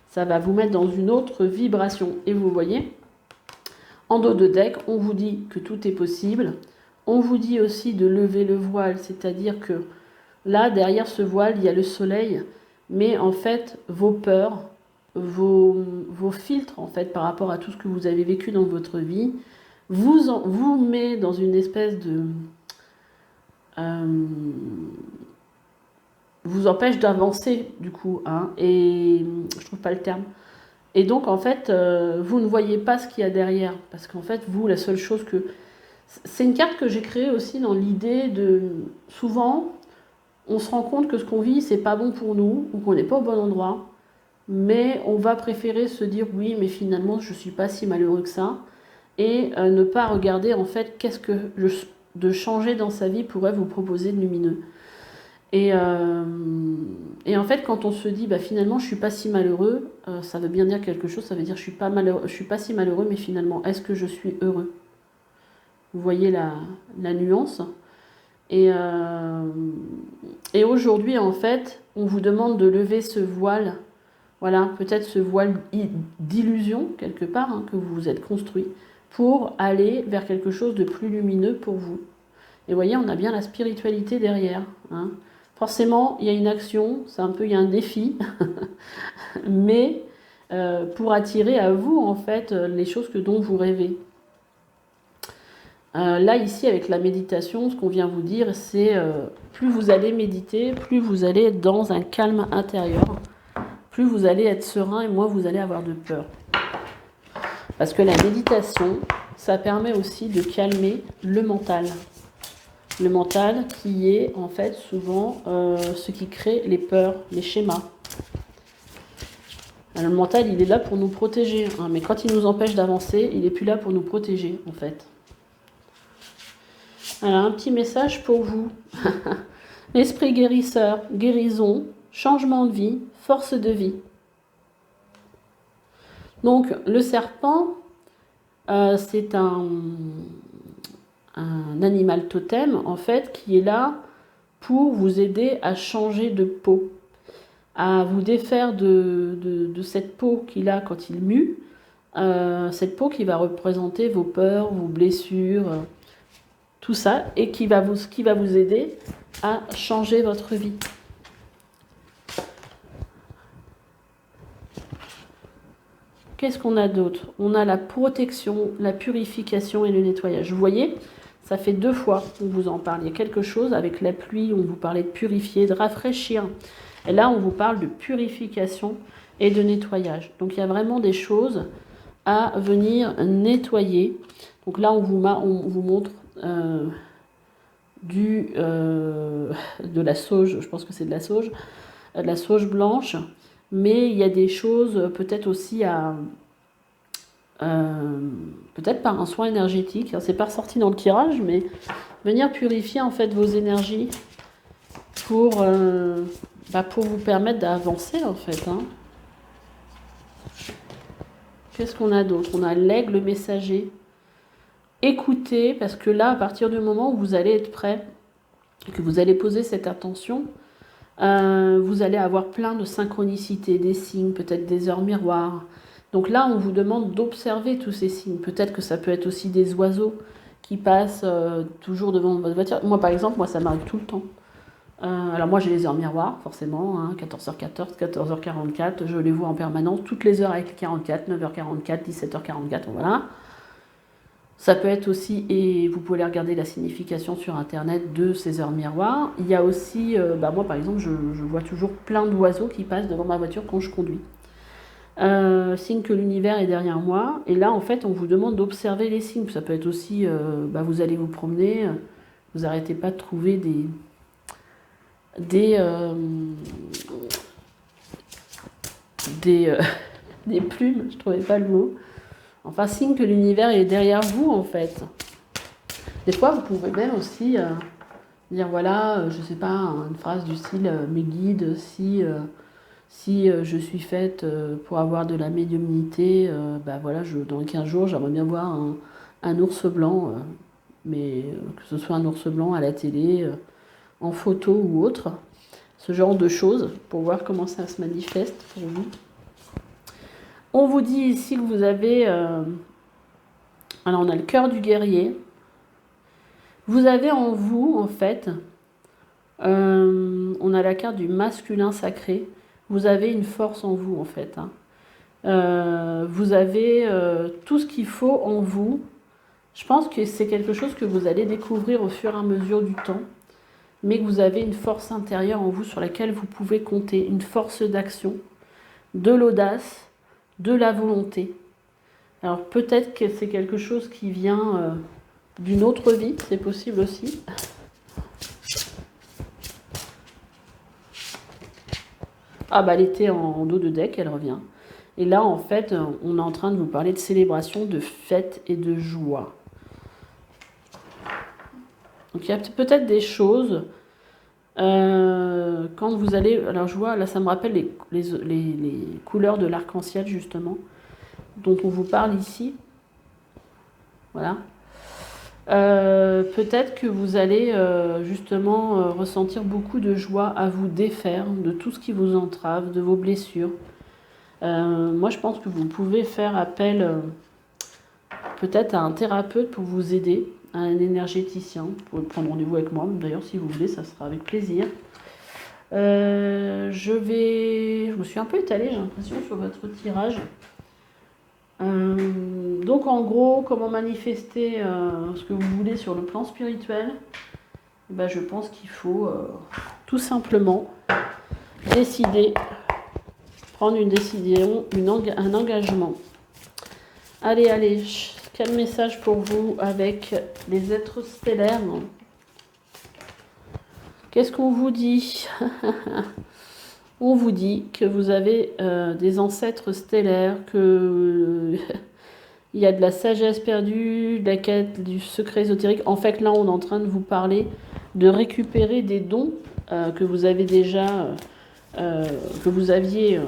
Ça va vous mettre dans une autre vibration. Et vous voyez, en dos de deck, on vous dit que tout est possible. On vous dit aussi de lever le voile, c'est-à-dire que là, derrière ce voile, il y a le soleil, mais en fait, vos peurs, vos filtres, en fait, par rapport à tout ce que vous avez vécu dans votre vie, vous met dans une espèce de... vous empêche d'avancer, du coup, hein, et je trouve pas le terme. Et donc, en fait, vous ne voyez pas ce qu'il y a derrière, parce qu'en fait, vous, la seule chose que... C'est une carte que j'ai créée aussi dans l'idée de... Souvent, on se rend compte que ce qu'on vit, c'est pas bon pour nous, ou qu'on n'est pas au bon endroit, mais on va préférer se dire, oui, mais finalement, je suis pas si malheureux que ça, et ne pas regarder, en fait, qu'est-ce que de changer dans sa vie pourrait vous proposer de lumineux. Et en fait, quand on se dit, bah, finalement, je suis pas si malheureux, ça veut bien dire quelque chose, ça veut dire, je suis pas si malheureux, mais finalement, est-ce que je suis heureux? Vous voyez la nuance. Et aujourd'hui, en fait, on vous demande de lever ce voile, voilà, peut-être ce voile d'illusion, quelque part, hein, que vous vous êtes construit, pour aller vers quelque chose de plus lumineux pour vous. Et vous voyez, on a bien la spiritualité derrière, hein. Forcément, il y a une action, il y a un défi, mais pour attirer à vous, en fait, les choses dont vous rêvez. Là, ici, avec la méditation, ce qu'on vient vous dire, c'est plus vous allez méditer, plus vous allez être dans un calme intérieur, plus vous allez être serein et moins vous allez avoir de peur. Parce que la méditation, ça permet aussi de calmer le mental. Le mental qui est en fait souvent ce qui crée les peurs, les schémas. Alors, le mental, il est là pour nous protéger, hein, mais quand il nous empêche d'avancer, il n'est plus là pour nous protéger en fait. Alors, un petit message pour vous. L'esprit guérisseur, guérison, changement de vie, force de vie. Donc, le serpent, c'est un animal totem, en fait, qui est là pour vous aider à changer de peau, à vous défaire de cette peau qu'il a quand il mue, cette peau qui va représenter vos peurs, vos blessures, tout ça, et qui va vous aider à changer votre vie. Qu'est-ce qu'on a d'autre? On a la protection, la purification et le nettoyage. Vous voyez, ça fait 2 fois qu'on vous en parle. Il y a quelque chose avec la pluie, on vous parlait de purifier, de rafraîchir. Et là, on vous parle de purification et de nettoyage. Donc, il y a vraiment des choses à venir nettoyer. Donc là, on vous montre de la sauge, je pense que c'est de la sauge blanche. Mais il y a des choses peut-être aussi à peut-être par un soin énergétique. C'est pas ressorti dans le tirage, mais venir purifier en fait vos énergies pour vous permettre d'avancer en fait. Hein. Qu'est-ce qu'on a d'autre? On a l'aigle messager. Écoutez, parce que là, à partir du moment où vous allez être prêt, que vous allez poser cette attention, vous allez avoir plein de synchronicités, des signes, peut-être des heures miroirs. Donc là, on vous demande d'observer tous ces signes. Peut-être que ça peut être aussi des oiseaux qui passent toujours devant votre voiture. Moi, par exemple, ça m'arrive tout le temps. Alors moi, j'ai les heures miroirs, forcément, hein, 14h14, 14h44, je les vois en permanence, toutes les heures avec 44, 9h44, 17h44, voilà. Ça peut être aussi, et vous pouvez regarder la signification sur internet de ces heures miroirs. Il y a aussi, moi par exemple, je vois toujours plein d'oiseaux qui passent devant ma voiture quand je conduis. Signe que l'univers est derrière moi. Et là, en fait, on vous demande d'observer les signes. Ça peut être aussi, vous allez vous promener, vous n'arrêtez pas de trouver des plumes, je ne trouvais pas le mot. Enfin, signe que l'univers est derrière vous, en fait. Des fois, vous pouvez même aussi dire, voilà, je sais pas, une phrase du style, mes guides, si je suis faite pour avoir de la médiumnité, dans 15 jours, j'aimerais bien voir un ours blanc, mais que ce soit un ours blanc à la télé, en photo ou autre. Ce genre de choses, pour voir comment ça se manifeste pour vous. On vous dit ici que vous avez... alors, on a le cœur du guerrier. Vous avez en vous, en fait, on a la carte du masculin sacré. Vous avez une force en vous, en fait. Hein. Vous avez tout ce qu'il faut en vous. Je pense que c'est quelque chose que vous allez découvrir au fur et à mesure du temps, mais que vous avez une force intérieure en vous sur laquelle vous pouvez compter, une force d'action, de l'audace, de la volonté. Alors peut-être que c'est quelque chose qui vient d'une autre vie, c'est possible aussi. Elle était en dos de deck, elle revient. Et là, en fait, on est en train de vous parler de célébration, de fête et de joie. Donc il y a peut-être des choses, quand vous allez... Alors je vois, là ça me rappelle les couleurs de l'arc-en-ciel, justement, dont on vous parle ici. Voilà. Peut-être que vous allez justement ressentir beaucoup de joie à vous défaire de tout ce qui vous entrave, de vos blessures. Moi, je pense que vous pouvez faire appel peut-être à un thérapeute pour vous aider, à un énergéticien. Vous pouvez prendre rendez-vous avec moi, d'ailleurs, si vous voulez, ça sera avec plaisir. Je me suis un peu étalée, j'ai l'impression, sur votre tirage. Donc en gros, comment manifester ce que vous voulez sur le plan spirituel? Je pense qu'il faut tout simplement décider, prendre une décision, un engagement. Allez, quel message pour vous avec les êtres stellaires? Qu'est-ce qu'on vous dit? On vous dit que vous avez des ancêtres stellaires, que il y a de la sagesse perdue, de la quête du secret ésotérique. En fait, là, on est en train de vous parler de récupérer des dons que vous avez déjà, que vous aviez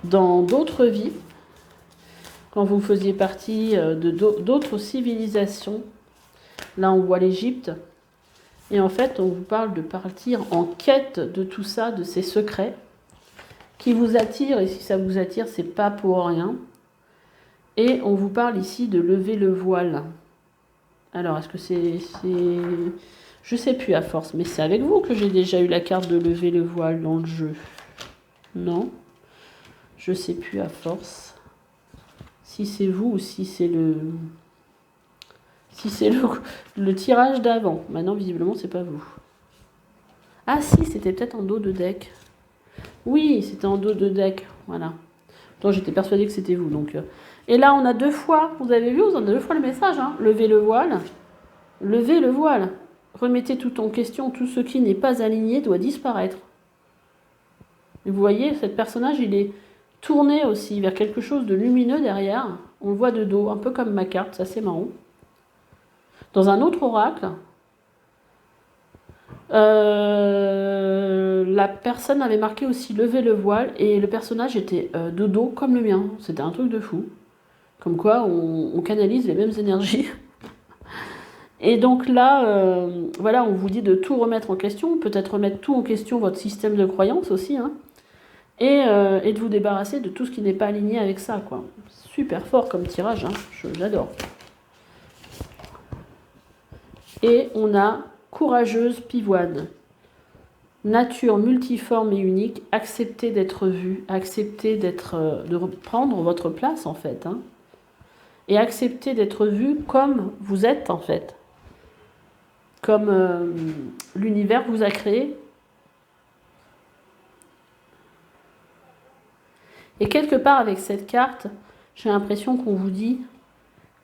dans d'autres vies, quand vous faisiez partie d'autres civilisations. Là, on voit l'Égypte. Et en fait, on vous parle de partir en quête de tout ça, de ces secrets qui vous attirent. Et si ça vous attire, c'est pas pour rien. Et on vous parle ici de lever le voile. Alors, est-ce que c'est... Je sais plus à force, mais c'est avec vous que j'ai déjà eu la carte de lever le voile dans le jeu. Non? Je sais plus à force. Si c'est vous ou si c'est le... Si c'est le tirage d'avant. Maintenant, visiblement, c'est pas vous. Ah si, c'était peut-être en dos de deck. Oui, c'était en dos de deck. Voilà. Donc, j'étais persuadée que c'était vous. Donc, Et là, on a 2 fois. Vous avez vu, on a 2 fois le message. Hein. Levez le voile. Levez le voile. Remettez tout en question. Tout ce qui n'est pas aligné doit disparaître. Et vous voyez, ce personnage, il est tourner aussi vers quelque chose de lumineux derrière. On le voit de dos, un peu comme ma carte, ça c'est marrant. Dans un autre oracle, la personne avait marqué aussi lever le voile et le personnage était de dos comme le mien. C'était un truc de fou. Comme quoi on canalise les mêmes énergies. Et donc là, voilà, on vous dit de tout remettre en question, peut-être remettre tout en question, votre système de croyance aussi, hein, et de vous débarrasser de tout ce qui n'est pas aligné avec ça, quoi. Super fort comme tirage, hein, j'adore. Et on a courageuse pivoine. Nature multiforme et unique, acceptez d'être vue, acceptez de prendre votre place en fait, hein, et acceptez d'être vue comme vous êtes en fait, comme l'univers vous a créé. Et quelque part avec cette carte, j'ai l'impression qu'on vous dit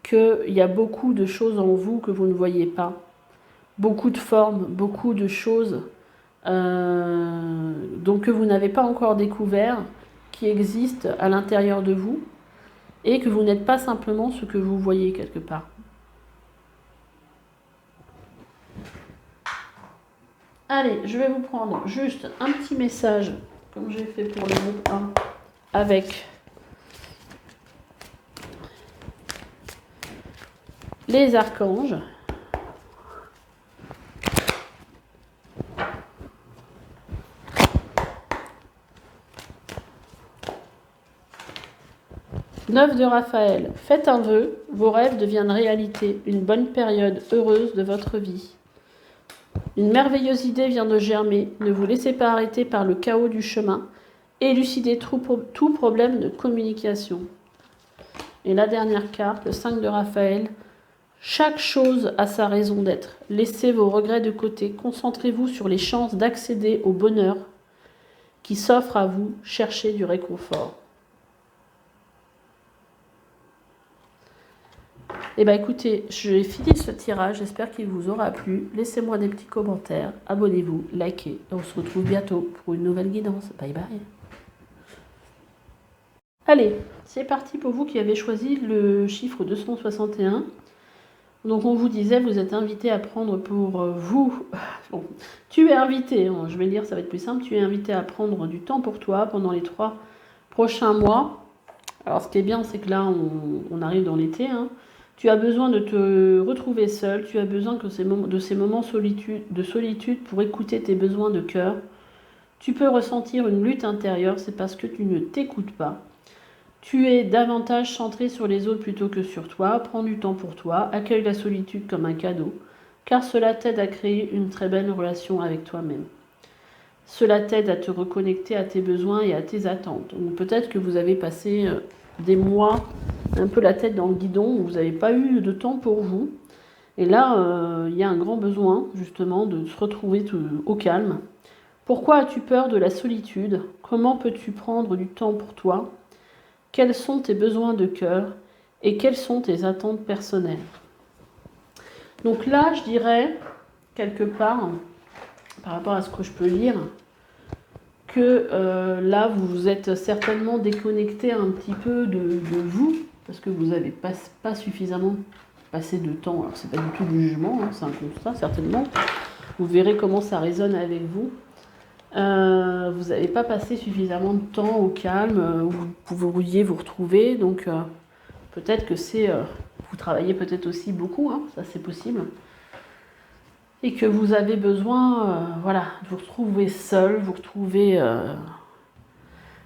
qu'il y a beaucoup de choses en vous que vous ne voyez pas, beaucoup de formes, beaucoup de choses donc que vous n'avez pas encore découvert, qui existent à l'intérieur de vous, et que vous n'êtes pas simplement ce que vous voyez quelque part. Allez, je vais vous prendre juste un petit message, comme j'ai fait pour le groupe 1, avec les archanges. Neuf de Raphaël. Faites un vœu, vos rêves deviennent réalité, une bonne période heureuse de votre vie. Une merveilleuse idée vient de germer, ne vous laissez pas arrêter par le chaos du chemin, élucidez tout problème de communication. Et la dernière carte, le 5 de Raphaël. Chaque chose a sa raison d'être. Laissez vos regrets de côté, concentrez-vous sur les chances d'accéder au bonheur qui s'offre à vous, cherchez du réconfort. Eh bien écoutez, j'ai fini ce tirage, j'espère qu'il vous aura plu. Laissez-moi des petits commentaires, abonnez-vous, likez, et on se retrouve bientôt pour une nouvelle guidance. Bye bye. Allez, c'est parti pour vous qui avez choisi le chiffre 261. Donc on vous disait, vous êtes invité à prendre pour vous... Bon, tu es invité, hein, je vais lire, ça va être plus simple. Tu es invité à prendre du temps pour toi pendant les 3 prochains mois. Alors ce qui est bien, c'est que là, on arrive dans l'été, hein. Tu as besoin de te retrouver seul, tu as besoin de ces moments de solitude pour écouter tes besoins de cœur. Tu peux ressentir une lutte intérieure, c'est parce que tu ne t'écoutes pas. Tu es davantage centré sur les autres plutôt que sur toi. Prends du temps pour toi, accueille la solitude comme un cadeau, car cela t'aide à créer une très belle relation avec toi-même. Cela t'aide à te reconnecter à tes besoins et à tes attentes. Ou peut-être que vous avez passé des mois un peu la tête dans le guidon, où vous n'avez pas eu de temps pour vous. Et là, il y a un grand besoin, justement, de se retrouver au calme. Pourquoi as-tu peur de la solitude? Comment peux-tu prendre du temps pour toi? Quels sont tes besoins de cœur? Et quelles sont tes attentes personnelles? Donc là, je dirais, quelque part, par rapport à ce que je peux lire, que là, vous vous êtes certainement déconnecté un petit peu de vous, parce que vous n'avez pas suffisamment passé de temps. Alors, c'est pas du tout du jugement, hein, c'est un constat, certainement. Vous verrez comment ça résonne avec vous. Vous n'avez pas passé suffisamment de temps au calme, où vous pourriez vous retrouver. Donc, peut-être que vous travaillez peut-être aussi beaucoup, hein, ça c'est possible. Et que vous avez besoin, voilà, de vous retrouver seul, vous retrouver...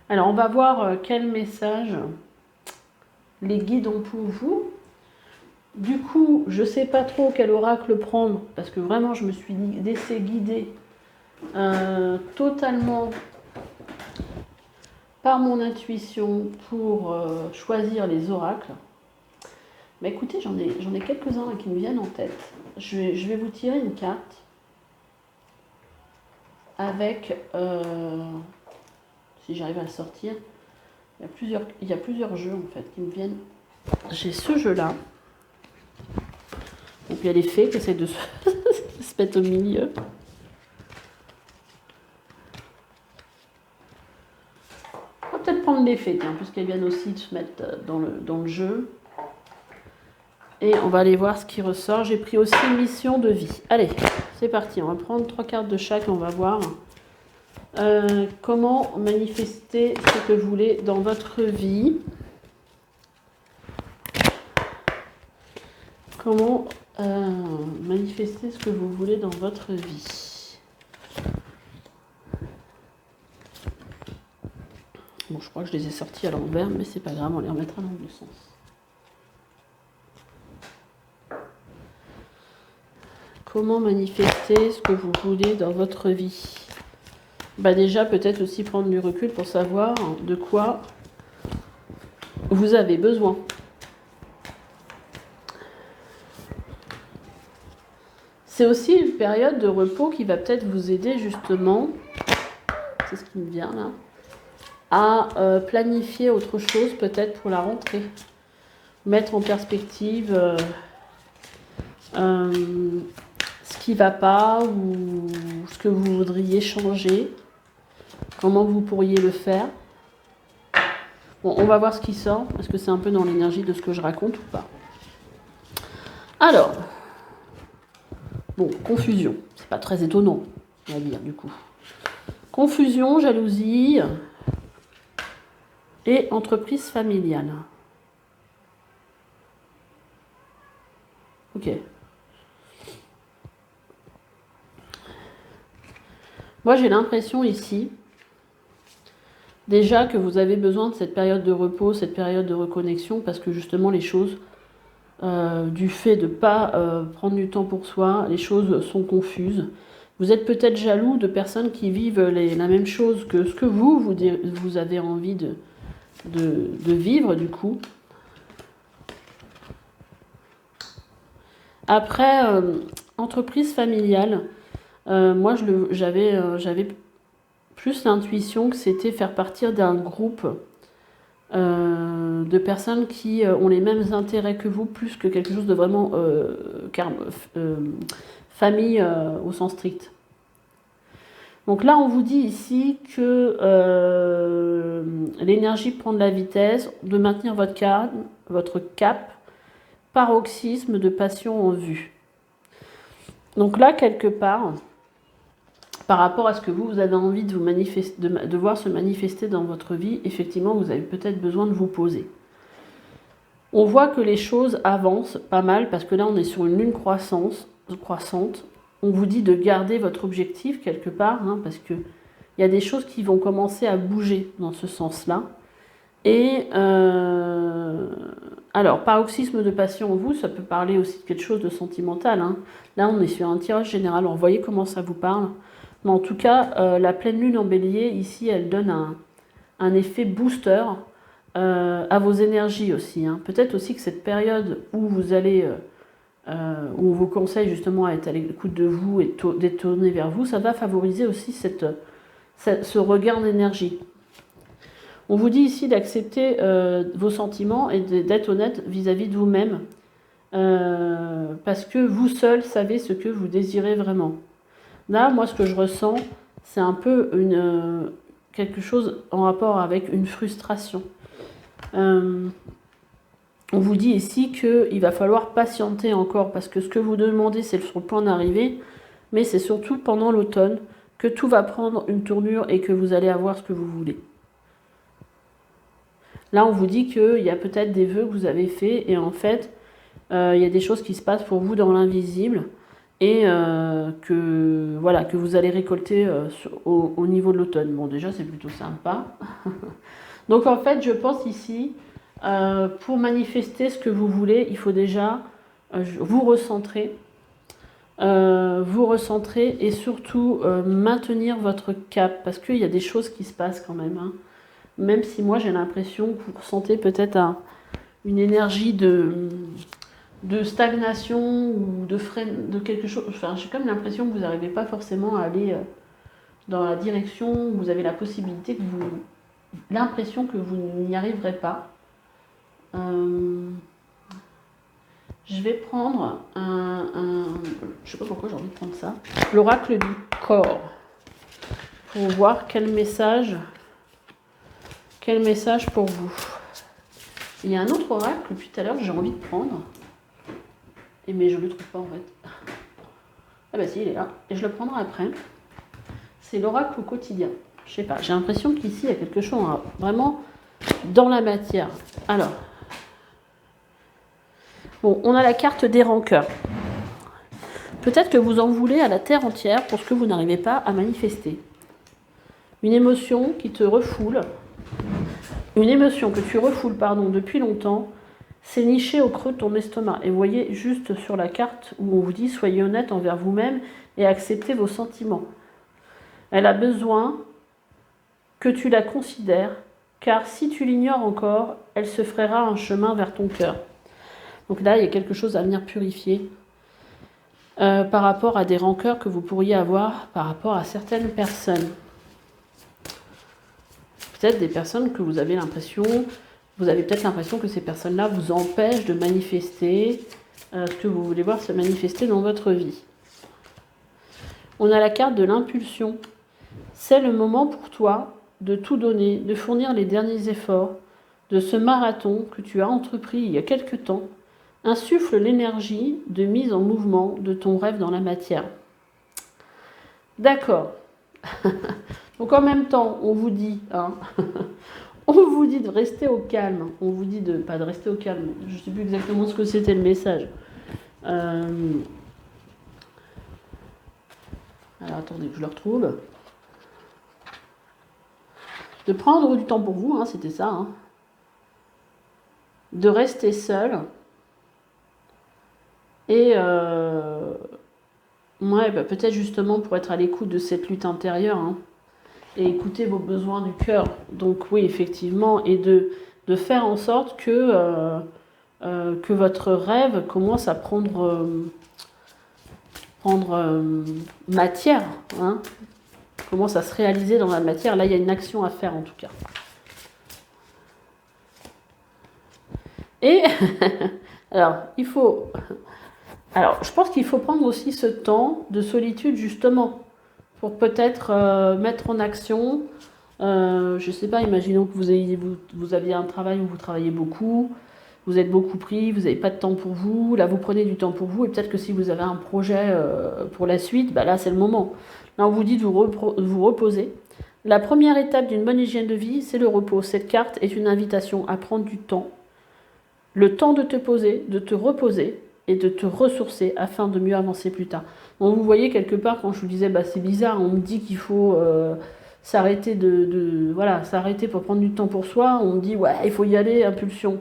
Alors, on va voir quel message les guides ont pour vous. Du coup, je ne sais pas trop quel oracle prendre, parce que vraiment, je me suis laissée guider totalement par mon intuition pour choisir les oracles. Mais écoutez, j'en ai quelques-uns qui me viennent en tête. Je vais vous tirer une carte avec, si j'arrive à le sortir, il y a plusieurs jeux en fait qui me viennent. J'ai ce jeu-là. Donc il y a les fées qui essaient de se mettre au milieu. peut-être prendre les fées, puisqu'elles viennent aussi de se mettre dans le jeu. Et on va aller voir ce qui ressort. J'ai pris aussi mission de vie. Allez, c'est parti. On va prendre 3 cartes de chaque et on va voir comment manifester ce que vous voulez dans votre vie. Comment manifester ce que vous voulez dans votre vie. Bon, je crois que je les ai sortis à l'envers, mais c'est pas grave, on les remettra dans le sens. Comment manifester ce que vous voulez dans votre vie? Bah déjà, peut-être aussi prendre du recul pour savoir de quoi vous avez besoin. C'est aussi une période de repos qui va peut-être vous aider justement, c'est ce qui me vient là, à planifier autre chose peut-être pour la rentrée. Mettre en perspective ce qui ne va pas ou ce que vous voudriez changer, comment vous pourriez le faire. Bon, on va voir ce qui sort, est-ce que c'est un peu dans l'énergie de ce que je raconte ou pas. Alors, bon, confusion, c'est pas très étonnant, on va dire du coup. Confusion, jalousie et entreprise familiale. Ok. Moi, j'ai l'impression ici, déjà que vous avez besoin de cette période de repos, cette période de reconnexion, parce que justement les choses, du fait de ne pas prendre du temps pour soi, les choses sont confuses. Vous êtes peut-être jaloux de personnes qui vivent la même chose que ce que vous avez envie de vivre du coup. Après, entreprise familiale, moi j'avais plus l'intuition que c'était faire partir d'un groupe de personnes qui ont les mêmes intérêts que vous, plus que quelque chose de vraiment famille au sens strict. Donc là, on vous dit ici que l'énergie prend de la vitesse, de maintenir votre cap, paroxysme de passion en vue. Donc là, quelque part, par rapport à ce que vous avez envie de voir se manifester dans votre vie, effectivement, vous avez peut-être besoin de vous poser. On voit que les choses avancent pas mal, parce que là, on est sur une lune croissante. On vous dit de garder votre objectif quelque part, parce qu'il y a des choses qui vont commencer à bouger dans ce sens-là. Et alors, paroxysme de passion en vous, ça peut parler aussi de quelque chose de sentimental. Là, on est sur un tirage général. Alors, voyez comment ça vous parle. Mais en tout cas, la pleine lune en bélier, ici, elle donne un effet booster à vos énergies aussi. Peut-être aussi que cette période où vous allez, où on vous conseille justement à être à l'écoute de vous et d'être tourné vers vous, ça va favoriser aussi ce regain d'énergie. On vous dit ici d'accepter vos sentiments et d'être honnête vis-à-vis de vous-même, parce que vous seul savez ce que vous désirez vraiment. Là, moi, ce que je ressens, c'est un peu quelque chose en rapport avec une frustration. On vous dit ici qu'il va falloir patienter encore, parce que ce que vous demandez, c'est sur le point d'arriver, mais c'est surtout pendant l'automne que tout va prendre une tournure et que vous allez avoir ce que vous voulez. Là, on vous dit qu'il y a peut-être des vœux que vous avez faits, et en fait, il y a des choses qui se passent pour vous dans l'invisible, et que vous allez récolter au niveau de l'automne. Bon, déjà, c'est plutôt sympa. Donc, en fait, je pense ici, pour manifester ce que vous voulez, il faut déjà vous recentrer et surtout maintenir votre cap, parce qu'il y a des choses qui se passent quand même. Même si moi, j'ai l'impression que vous ressentez peut-être une énergie de stagnation ou de frein, de quelque chose. Enfin, j'ai comme l'impression que vous n'arrivez pas forcément à aller dans la direction où vous avez la possibilité, l'impression que vous n'y arriverez pas. Je vais prendre je sais pas pourquoi j'ai envie de prendre ça, l'oracle du corps, pour voir quel message Quel message pour vous? Il y a un autre oracle depuis tout à l'heure que j'ai envie de prendre. Mais je ne le trouve pas en fait. Ah bah si, il est là. Et je le prendrai après. C'est l'oracle au quotidien. Je sais pas, j'ai l'impression qu'ici, il y a quelque chose vraiment dans la matière. Alors, bon, on a la carte des rancœurs. Peut-être que vous en voulez à la terre entière pour ce que vous n'arrivez pas à manifester. Une émotion qui te refoule, une émotion que tu refoules, depuis longtemps, c'est niché au creux de ton estomac. Et vous voyez juste sur la carte où on vous dit « Soyez honnête envers vous-même et acceptez vos sentiments ». Elle a besoin que tu la considères, car si tu l'ignores encore, elle se frayera un chemin vers ton cœur. Donc là, il y a quelque chose à venir purifier par rapport à des rancœurs que vous pourriez avoir par rapport à certaines personnes. Peut-être des personnes que vous avez peut-être l'impression que ces personnes-là vous empêchent de manifester ce que vous voulez voir se manifester dans votre vie. On a la carte de l'impulsion. C'est le moment pour toi de tout donner, de fournir les derniers efforts, de ce marathon que tu as entrepris il y a quelque temps. Insuffle l'énergie de mise en mouvement de ton rêve dans la matière. D'accord. Donc en même temps, on vous dit, on vous dit de rester au calme. On vous dit pas de rester au calme. Je ne sais plus exactement ce que c'était le message. Alors attendez que je le retrouve. De prendre du temps pour vous, c'était ça. De rester seul. Et peut-être justement pour être à l'écoute de cette lutte intérieure et écouter vos besoins du cœur. Donc oui, effectivement, et de faire en sorte que votre rêve commence à prendre matière, commence à se réaliser dans la matière. Là, il y a une action à faire en tout cas. Et alors, je pense qu'il faut prendre aussi ce temps de solitude justement pour peut-être mettre en action. Je ne sais pas, imaginons que vous aviez un travail où vous travaillez beaucoup, vous êtes beaucoup pris, vous n'avez pas de temps pour vous, là vous prenez du temps pour vous, et peut-être que si vous avez un projet pour la suite, là c'est le moment. Là on vous dit de vous reposer. La première étape d'une bonne hygiène de vie, c'est le repos. Cette carte est une invitation à prendre du temps, le temps de te poser, de te reposer, et de te ressourcer afin de mieux avancer plus tard. Donc vous voyez quelque part, quand je vous disais, c'est bizarre, on me dit qu'il faut s'arrêter s'arrêter pour prendre du temps pour soi, on me dit, ouais, il faut y aller, impulsion.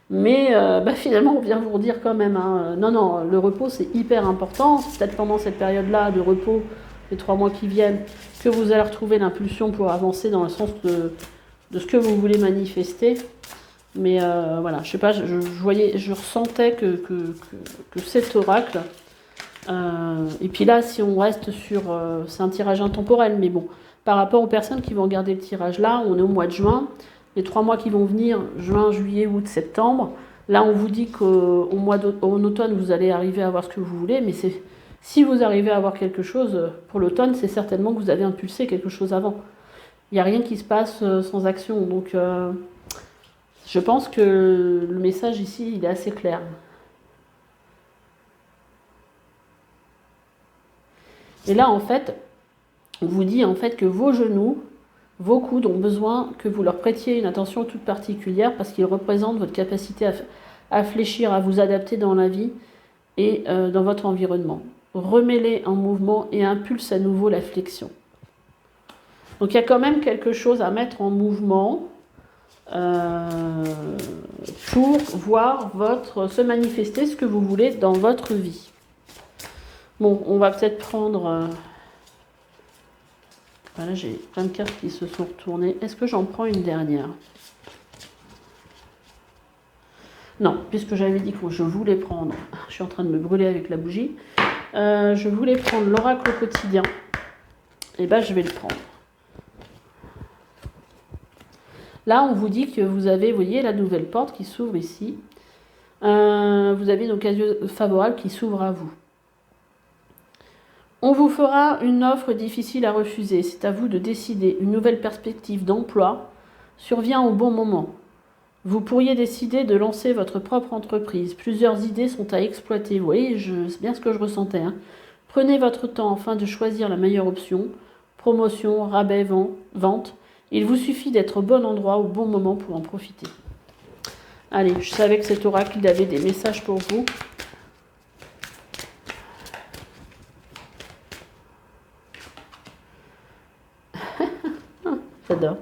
Mais finalement, on vient vous redire quand même, non, le repos, c'est hyper important. C'est peut-être pendant cette période-là de repos, les 3 mois qui viennent, que vous allez retrouver l'impulsion pour avancer dans le sens de ce que vous voulez manifester. Mais je sais pas, je ressentais que cet oracle, et puis là, si on reste sur, c'est un tirage intemporel, mais bon, par rapport aux personnes qui vont regarder le tirage là, on est au mois de juin, les 3 mois qui vont venir, juin, juillet, août, septembre, là on vous dit qu'en automne, vous allez arriver à avoir ce que vous voulez, mais si vous arrivez à avoir quelque chose pour l'automne, c'est certainement que vous avez impulsé quelque chose avant. Il n'y a rien qui se passe sans action, donc... je pense que le message ici, il est assez clair. Et là, en fait, on vous dit que vos genoux, vos coudes ont besoin que vous leur prêtiez une attention toute particulière parce qu'ils représentent votre capacité à fléchir, à vous adapter dans la vie et dans votre environnement. Remets-les en mouvement et impulse à nouveau la flexion. Donc il y a quand même quelque chose à mettre en mouvement pour voir se manifester ce que vous voulez dans votre vie. Bon, on va peut-être prendre... Voilà, j'ai plein de cartes qui se sont retournées. Est-ce que j'en prends une dernière? Non, puisque j'avais dit que je voulais prendre... Je suis en train de me brûler avec la bougie. Je voulais prendre l'oracle au quotidien. Et je vais le prendre. Là, on vous dit que vous avez, vous voyez, la nouvelle porte qui s'ouvre ici. Vous avez une occasion favorable qui s'ouvre à vous. On vous fera une offre difficile à refuser. C'est à vous de décider une nouvelle perspective d'emploi survient au bon moment. Vous pourriez décider de lancer votre propre entreprise. Plusieurs idées sont à exploiter. Vous voyez, c'est bien ce que je ressentais. Hein. Prenez votre temps afin de choisir la meilleure option. Promotion, rabais, vente. Il vous suffit d'être au bon endroit au bon moment pour en profiter. Allez, je savais que cet oracle, il avait des messages pour vous. J'adore.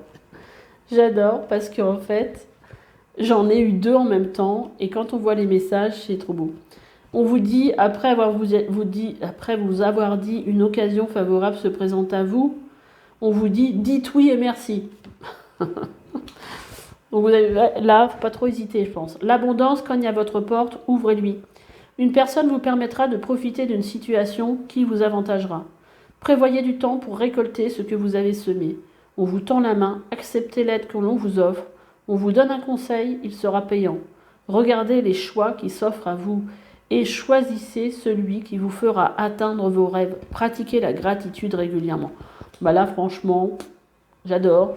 J'adore parce qu'en fait, j'en ai eu 2 en même temps. Et quand on voit les messages, c'est trop beau. On vous dit, après vous avoir dit une occasion favorable se présente à vous, on vous dit, dites oui et merci. Donc vous avez, là, faut pas trop hésiter, je pense. L'abondance cogne à votre porte, ouvrez-lui. Une personne vous permettra de profiter d'une situation qui vous avantagera. Prévoyez du temps pour récolter ce que vous avez semé. On vous tend la main, acceptez l'aide que l'on vous offre. On vous donne un conseil, il sera payant. Regardez les choix qui s'offrent à vous et choisissez celui qui vous fera atteindre vos rêves. Pratiquez la gratitude régulièrement. Bah là, franchement, j'adore.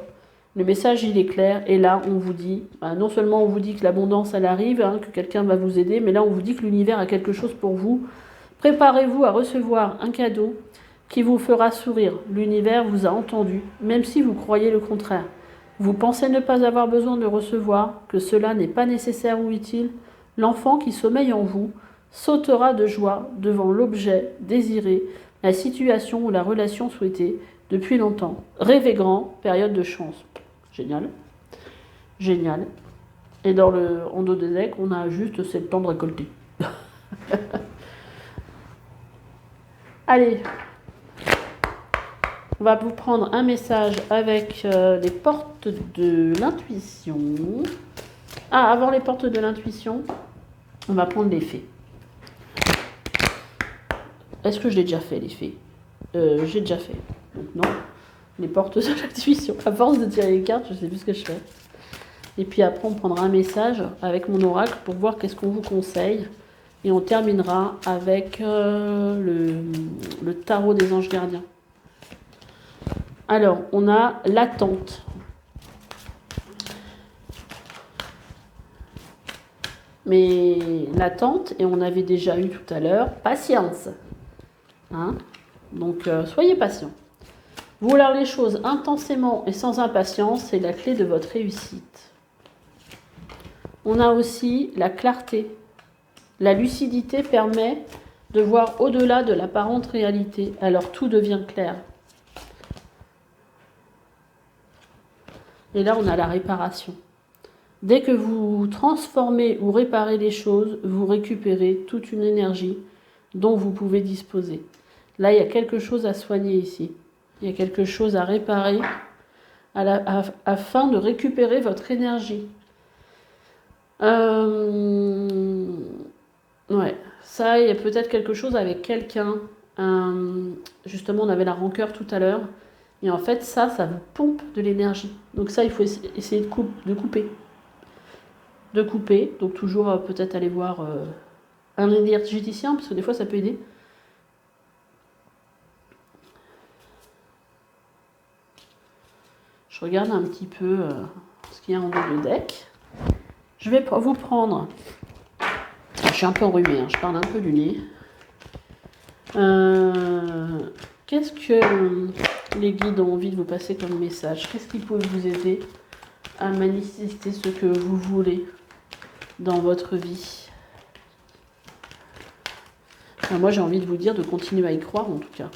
Le message, il est clair. Et là, on vous dit, non seulement on vous dit que l'abondance, elle arrive, hein, que quelqu'un va vous aider, mais là, on vous dit que l'univers a quelque chose pour vous. Préparez-vous à recevoir un cadeau qui vous fera sourire. L'univers vous a entendu, même si vous croyez le contraire. Vous pensez ne pas avoir besoin de recevoir, que cela n'est pas nécessaire ou utile. L'enfant qui sommeille en vous sautera de joie devant l'objet désiré, la situation ou la relation souhaitée depuis longtemps. Rêvez grand, période de chance. Génial. Génial. Et dans le en dos des decks, on a juste 7 temps de récolter. Allez. On va vous prendre un message avec les portes de l'intuition. Ah, avant les portes de l'intuition, on va prendre les fées. Est-ce que je l'ai déjà fait, les fées? J'ai déjà fait. Donc non. Les portes de l'intuition. À force de tirer les cartes, je ne sais plus ce que je fais. Et puis après, on prendra un message avec mon oracle pour voir qu'est-ce qu'on vous conseille. Et on terminera avec le tarot des anges gardiens. Alors, on a l'attente. Mais l'attente, et on avait déjà eu tout à l'heure, patience. Hein? Donc, soyez patient. Vouloir les choses intensément et sans impatience, c'est la clé de votre réussite. On a aussi la clarté. La lucidité permet de voir au-delà de l'apparente réalité, alors tout devient clair. Et là, on a la réparation. Dès que vous transformez ou réparez les choses, vous récupérez toute une énergie dont vous pouvez disposer. Là, il y a quelque chose à soigner ici. Il y a quelque chose à réparer afin de récupérer votre énergie. Ouais, ça, il y a peut-être quelque chose avec quelqu'un. Justement, on avait la rancœur tout à l'heure. Et en fait, ça vous pompe de l'énergie. Donc ça, il faut essayer de couper. De couper. Donc toujours peut-être aller voir un énergéticien, parce que des fois, ça peut aider. Je regarde un petit peu ce qu'il y a en dos de deck. Je vais vous prendre... Je suis un peu enrhumée, hein, je parle un peu du nez. Qu'est-ce que les guides ont envie de vous passer comme message? Qu'est-ce qui peut vous aider à manifester ce que vous voulez dans votre vie? Enfin, moi, j'ai envie de vous dire de continuer à y croire, en tout cas.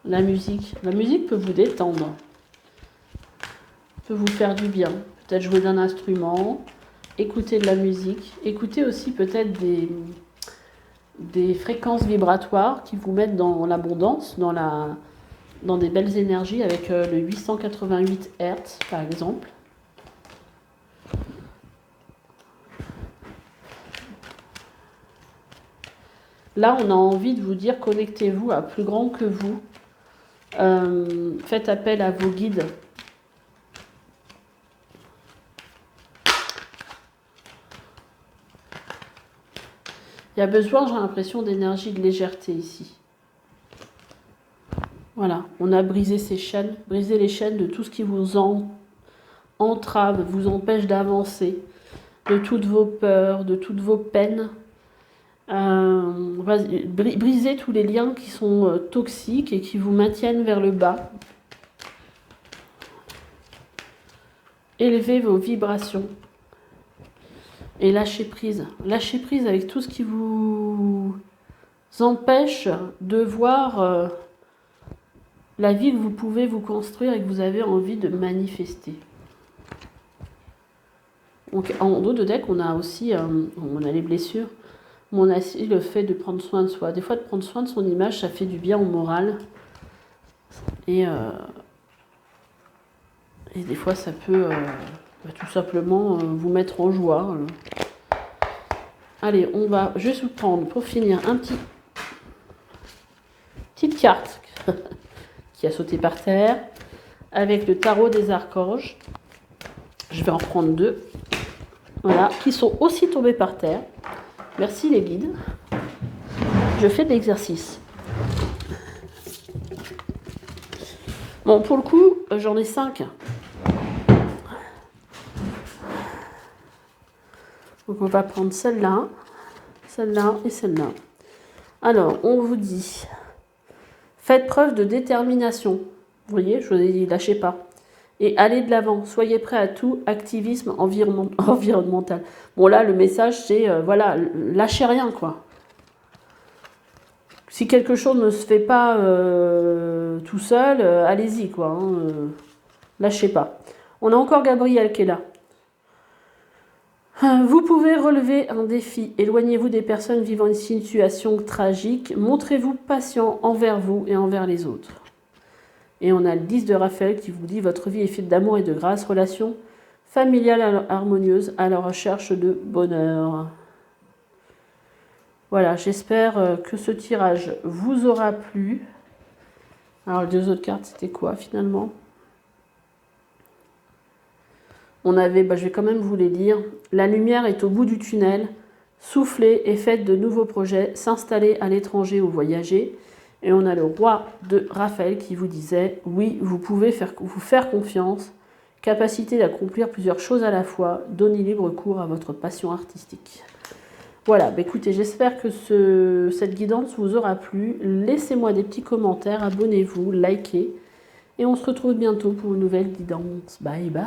La musique peut vous détendre, peut vous faire du bien. Peut-être jouer d'un instrument, écouter de la musique, écouter aussi peut-être des fréquences vibratoires qui vous mettent dans l'abondance, dans des belles énergies avec le 888 Hz par exemple. Là, on a envie de vous dire, connectez-vous à plus grand que vous. Faites appel à vos guides. Il y a besoin, j'ai l'impression, d'énergie, de légèreté ici. Voilà, on a brisé ces chaînes, brisé les chaînes de tout ce qui vous entrave, vous empêche d'avancer, de toutes vos peurs, de toutes vos peines. Brisez tous les liens qui sont toxiques et qui vous maintiennent vers le bas. Élevez vos vibrations et lâchez prise. Lâchez prise avec tout ce qui vous empêche de voir la vie que vous pouvez vous construire et que vous avez envie de manifester. Donc, en dos de deck, on a aussi on a les blessures, mais on a aussi le fait de prendre soin de soi. Des fois, de prendre soin de son image, ça fait du bien au moral. Et des fois, ça peut tout simplement vous mettre en joie. Allez, on va juste vous prendre, pour finir, petite carte qui a sauté par terre, avec le tarot des archanges. Je vais en prendre 2. Voilà, qui sont aussi tombés par terre. Merci les guides. Je fais de l'exercice. Bon, pour le coup, j'en ai 5. Donc on va prendre celle-là, celle-là et celle-là. Alors, on vous dit, faites preuve de détermination. Vous voyez, je vous ai dit, lâchez pas. Et allez de l'avant, soyez prêts à tout activisme environnemental. Bon là, le message, c'est, voilà, lâchez rien, quoi. Si quelque chose ne se fait pas tout seul, allez-y, quoi. Lâchez pas. On a encore Gabriel qui est là. Vous pouvez relever un défi. Éloignez-vous des personnes vivant une situation tragique. Montrez-vous patient envers vous et envers les autres. Et on a le 10 de Raphaël qui vous dit « Votre vie est faite d'amour et de grâce, relation familiale harmonieuse à la recherche de bonheur. » Voilà, j'espère que ce tirage vous aura plu. Alors, les 2 autres cartes, c'était quoi finalement? On avait, je vais quand même vous les lire. La lumière est au bout du tunnel. Soufflez et faites de nouveaux projets. S'installer à l'étranger ou voyager. Et on a le roi de Raphaël qui vous disait « Oui, vous pouvez vous faire confiance. Capacité d'accomplir plusieurs choses à la fois. Donnez libre cours à votre passion artistique. » Voilà, écoutez, j'espère que cette guidance vous aura plu. Laissez-moi des petits commentaires, abonnez-vous, likez. Et on se retrouve bientôt pour une nouvelle guidance. Bye bye.